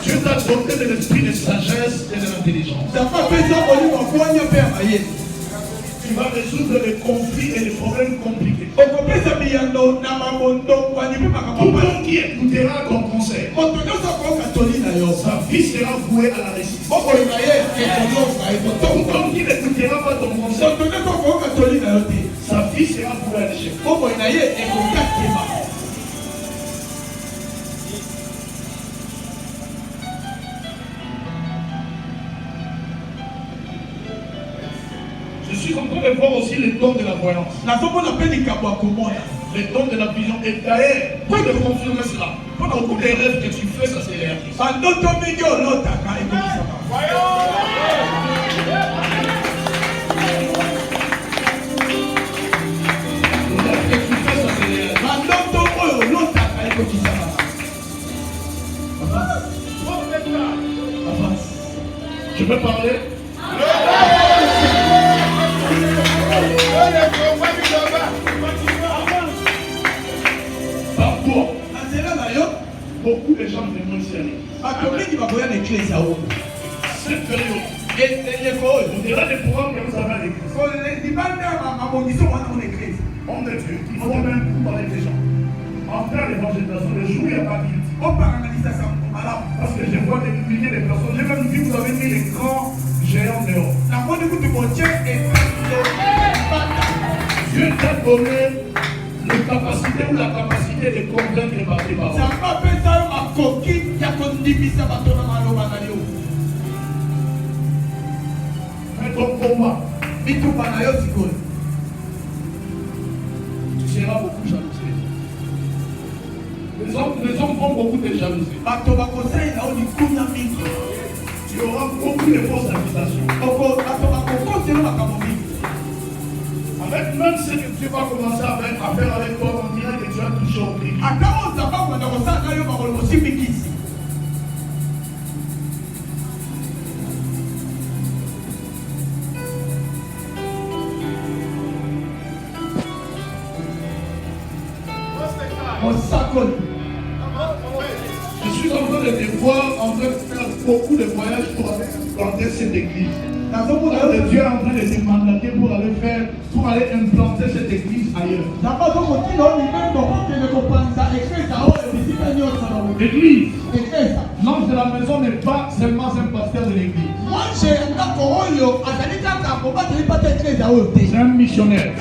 Dieu t'a doté de l'esprit de sagesse et de l'intelligence. Tu vas résoudre les conflits et les problèmes compliqués. Tout le monde qui écoutera ton conseil, sa vie sera vouée à la réussite. Tout le monde qui n'écoutera pas ton conseil, sa vie sera vouée à l'échec. Je suis en train de voir aussi les dons de la voyance, les dons de la vision. Et d'ailleurs, pour te confirmer cela, pendant tous les rêves que tu fais, ça se réalise. Je peux parler? Par toi, beaucoup de gens vont ici. Cette période, on dira des programmes que vous avez à l'église. On est Dieu, il faut même parler des gens. En faire l'évangélisation, le jour où il n'y a pas de guide. Parce que je vois des milliers de personnes. J'ai même vu que vous avez mis les grands géants dehors. Dieu t'a donné la capacité ou la capacité de convaincre par tes paroles. Mais ton combat, tu seras beaucoup jalousé. Les hommes font beaucoup de jalousie. Tu auras beaucoup de fausses accusations. Avec même ce que tu vas commencer à faire avec toi, on dirait que tu as touché au prix. Je suis en train de te voir en train de faire beaucoup de voyages pour aller planter cette église. Dieu est en train de te mandater pour aller implanter cette église ailleurs. L'église, l'ange de la maison n'est pas seulement un pasteur de l'église. C'est un missionnaire.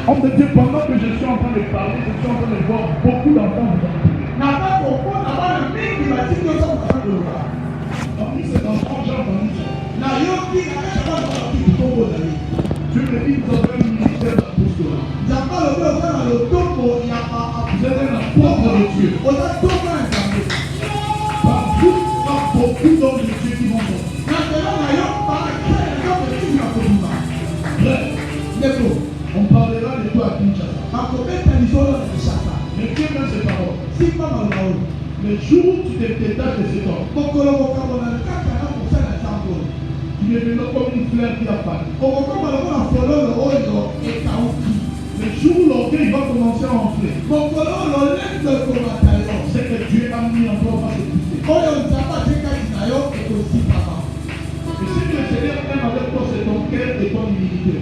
Homme de Dieu, pendant que je suis en train de parler, je suis en train de voir beaucoup d'enfants vous parmi ces enfants, j'ai entendu ça. Dieu me dit que vous avez un ministère d'apostolat. Vous êtes un apôtre de Dieu. Par vous, il y a beaucoup d'hommes de Dieu qui vont sortir. Bref, on parlera de toi à Kinshasa. Mais Dieu met ses paroles. Le jour où tu te détaches de cet homme, tu deviendras comme une fleur qui a failli. Le jour où l'orgueil va commencer à enfler, c'est que Dieu a mis en toi va se pousser. Et si le Seigneur aime avec toi, c'est ton cœur et ton humilité.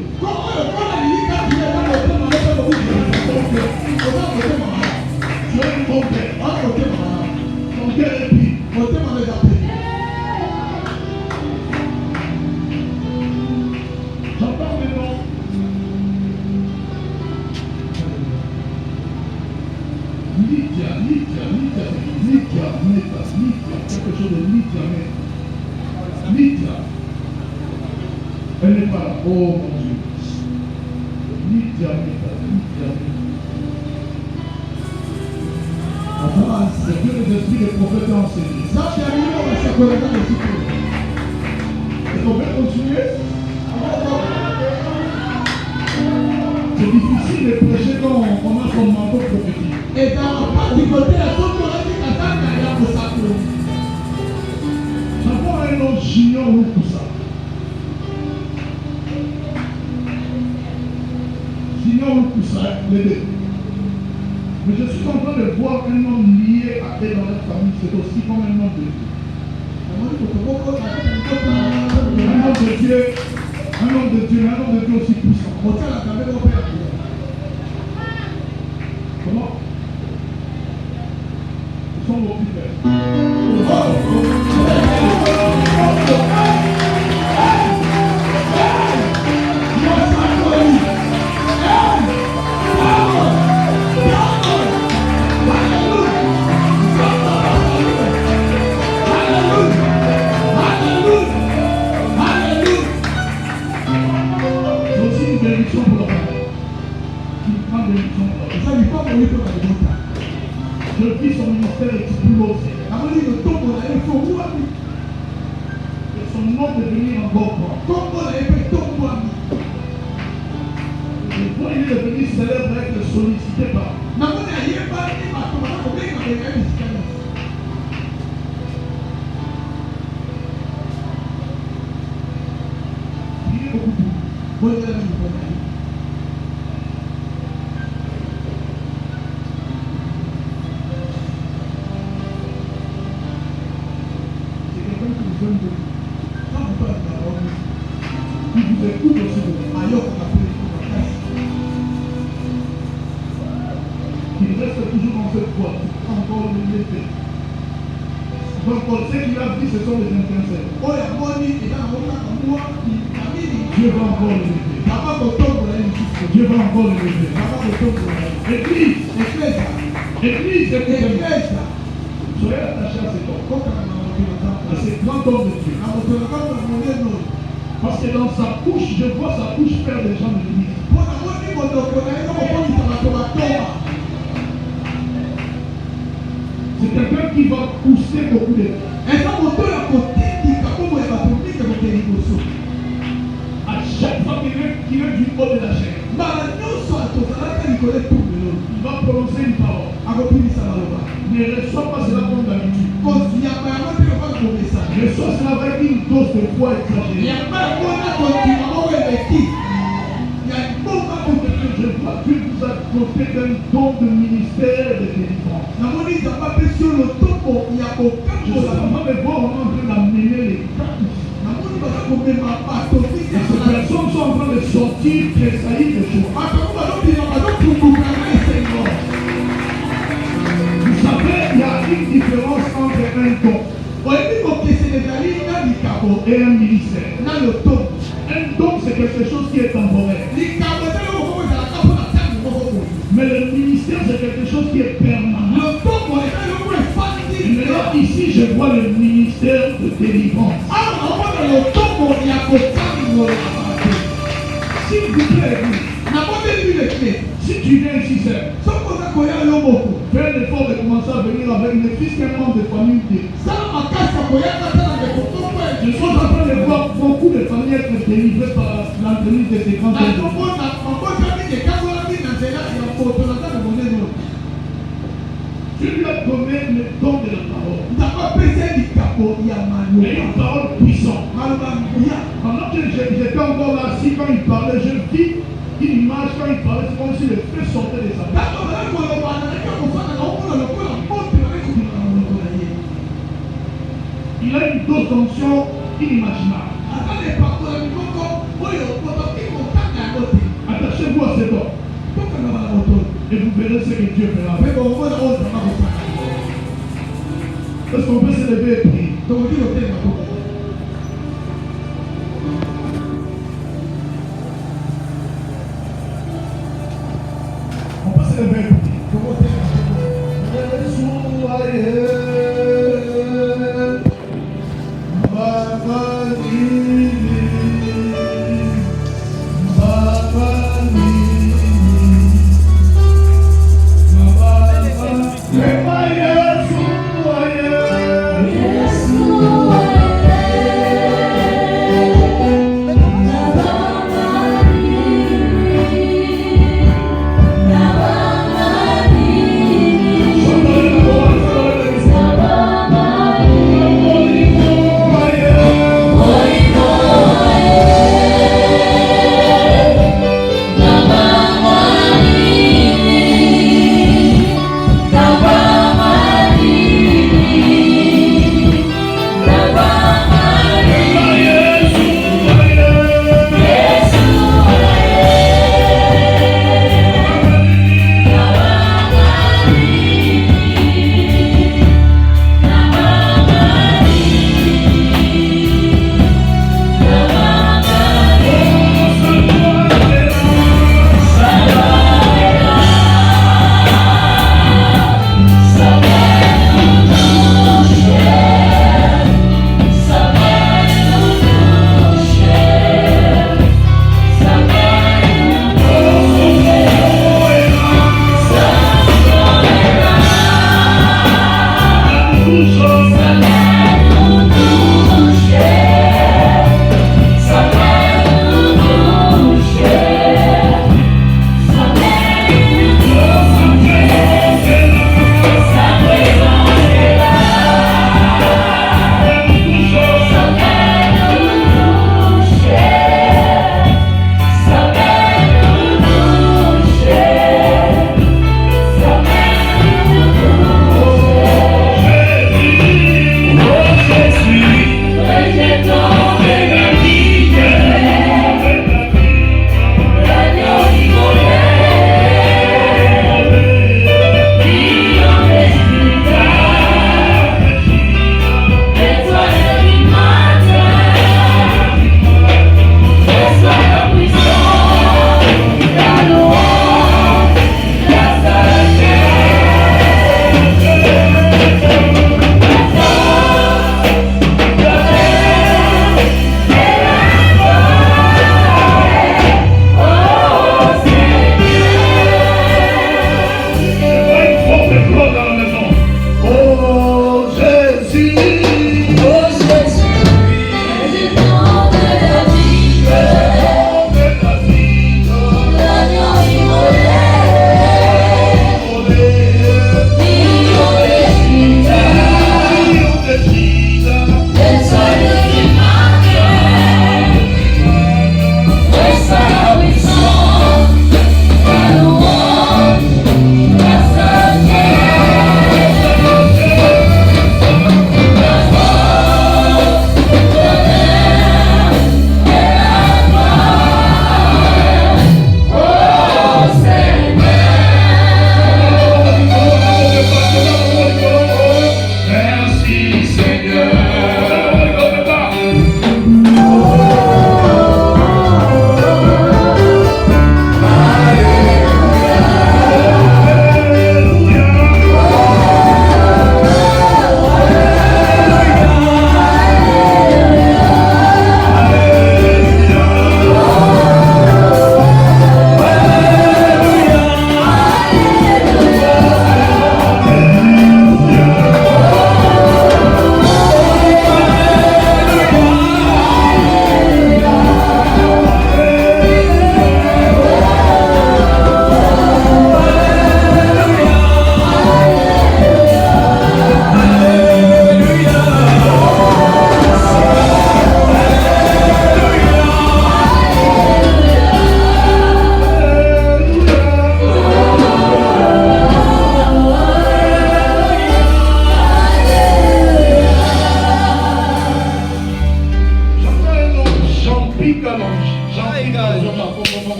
Tu as un bon cœur. Ton cœur est pur. J'entends maintenant. Lydia, quelque chose de Lydia. Elle n'est pas là. Oh mon Dieu. Lydia. C'est que les esprits des prophètes ont enseigné. Est-ce qu'on peut continuer? C'est difficile de prêcher quand on a son manteau prophétique. J'envoie un autre J. Lukusa. Junior Lukusa, les deux. Mais je suis en train de voir un homme lié à eux dans leur famille, c'est aussi comme un homme de Dieu. Un homme de Dieu, un homme de Dieu aussi puissant. Comment? Ils sont vos pères. Je vis son ministère explosé. Et son nom devenir encore grand. Et quand il est devenu célèbre, être sollicité par. Il est beaucoup plus. Il reste toujours dans cette boîte, encore le l'été. Donc, ce qu'il a dit, ce sont les intercesseurs. Dieu va encore le lever. Dieu va encore le lever. Église, soyez attachés à cet homme. À ces grands hommes de Dieu. Parce que dans sa couche, je vois sa couche faire des gens de l'église. C'est quelqu'un qui va pousser beaucoup de gens. À chaque fois qu'il est du haut de la chair, il va prononcer une parole. Ne reçois pas cela comme d'habitude. Reçois cela avec une dose de foi exagérée. Je vois que Dieu vous a doté d'un don de ministère de délivrance. Je suis en train de voir, on est en train d'amener les cartes. Et ces personnes sont en train de sortir, tressaillir de joie. Vous savez, il y a une différence entre un don et un ministère. Un don, c'est quelque chose qui est temporaire. Mais le ministère, c'est quelque chose qui est permanent. Et maintenant, ici, je vois le ministère de délivrance. S'il vous plaît, si tu viens ici seul, fais l'effort de commencer à venir avec ne fût qu'un membre de famille. Je suis en train de voir beaucoup de familles être délivrées par l'entreprise de ces grands hommes. Tu lui as donné le don de la parole. Et une parole puissante. Pendant que j'étais encore là, si quand il parlait, je vis une image, quand il parlait, c'est comme si le feu sortait de sa bouche. Il a une dose d'onction inimaginable. Attachez-vous à cet homme. Et vous verrez ce que Dieu fera. Est-ce qu'on peut se lever et prier? On peut se lever et prier.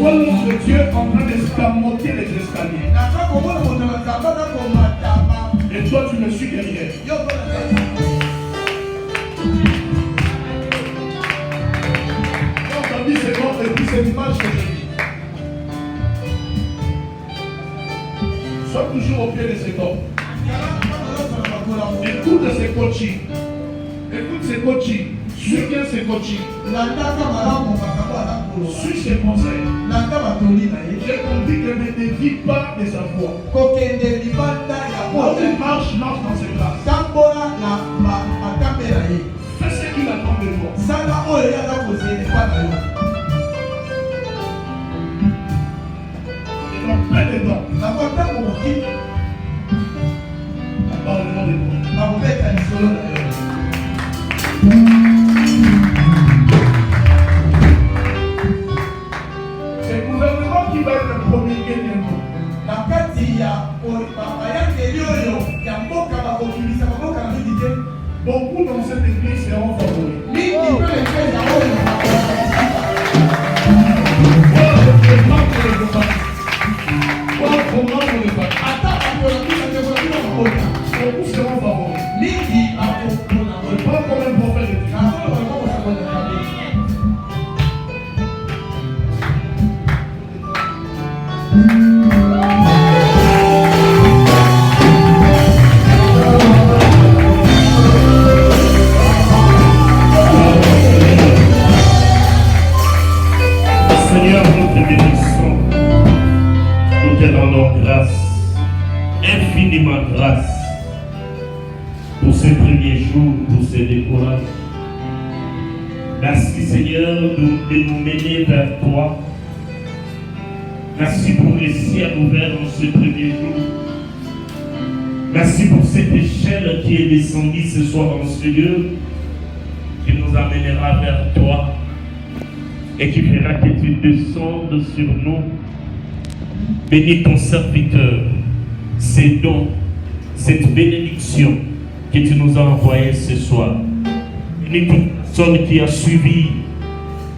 vois l'ange de Dieu en train d'escamoter les escaliers. Et toi, tu me suis derrière. Quand on dit c'est bon, et puis c'est l'image que je dis. Sois toujours au pied de cet homme. Écoute ces coachings. Écoute ces coachings. Suis bien ces coachings. Suis ses conseils. J'ai compris que ne dévie pas de sa voix. Quand il marche dans ses classes. Fais ce qu'il attend de toi. Et donc, près de toi. Parle-moi de toi. C'est le gouvernement qui va être promulgué bientôt. Beaucoup dans cette église seront favoris. Beaucoup seront favoris. Pas comme un prophète de Dieu. Seigneur, nous te bénissons, nous te rendons grâce, infiniment grâce, pour ces premiers jours, pour ces décourages. Merci Seigneur de nous mener vers toi. Merci pour les ciels ouverts en ce premier jour. Merci pour cette échelle qui est descendue ce soir dans ce lieu, qui nous amènera vers toi et qui fera que tu descendes sur nous. Bénis ton serviteur, ces dons, cette bénédiction que tu nous as envoyée ce soir. Bénis toute personne qui a suivi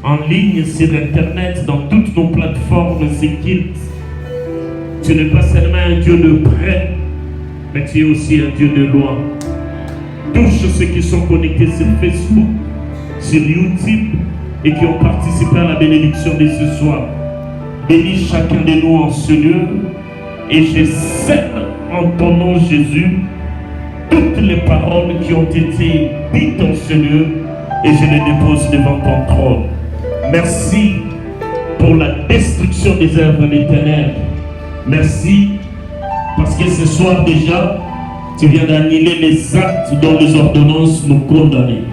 en ligne sur Internet, dans toutes nos plateformes, tu n'es pas seulement un Dieu de près, mais tu es aussi un Dieu de loin. Touche ceux qui sont connectés sur Facebook, sur YouTube et qui ont participé à la bénédiction de ce soir. Bénis chacun de nous en ce lieu et je scelle en ton nom Jésus toutes les paroles qui ont été dites en ce lieu et je les dépose devant ton trône. Merci pour la destruction des œuvres des ténèbres. Merci parce que ce soir déjà, tu viens d'annuler les actes dont les ordonnances nous condamnaient.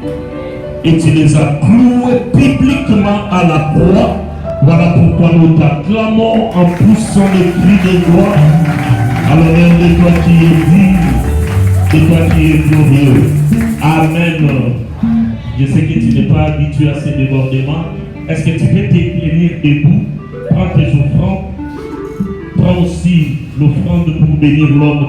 Et tu les as cloués publiquement à la croix. Voilà pourquoi nous t'acclamons en poussant les cris de gloire à l'honneur de toi qui es digne, de toi qui es glorieux. Amen. Je sais que tu n'es pas habitué à ces débordements. Est-ce que tu peux t'éclairer debout? Prends tes offrandes. Prends aussi l'offrande pour bénir l'homme.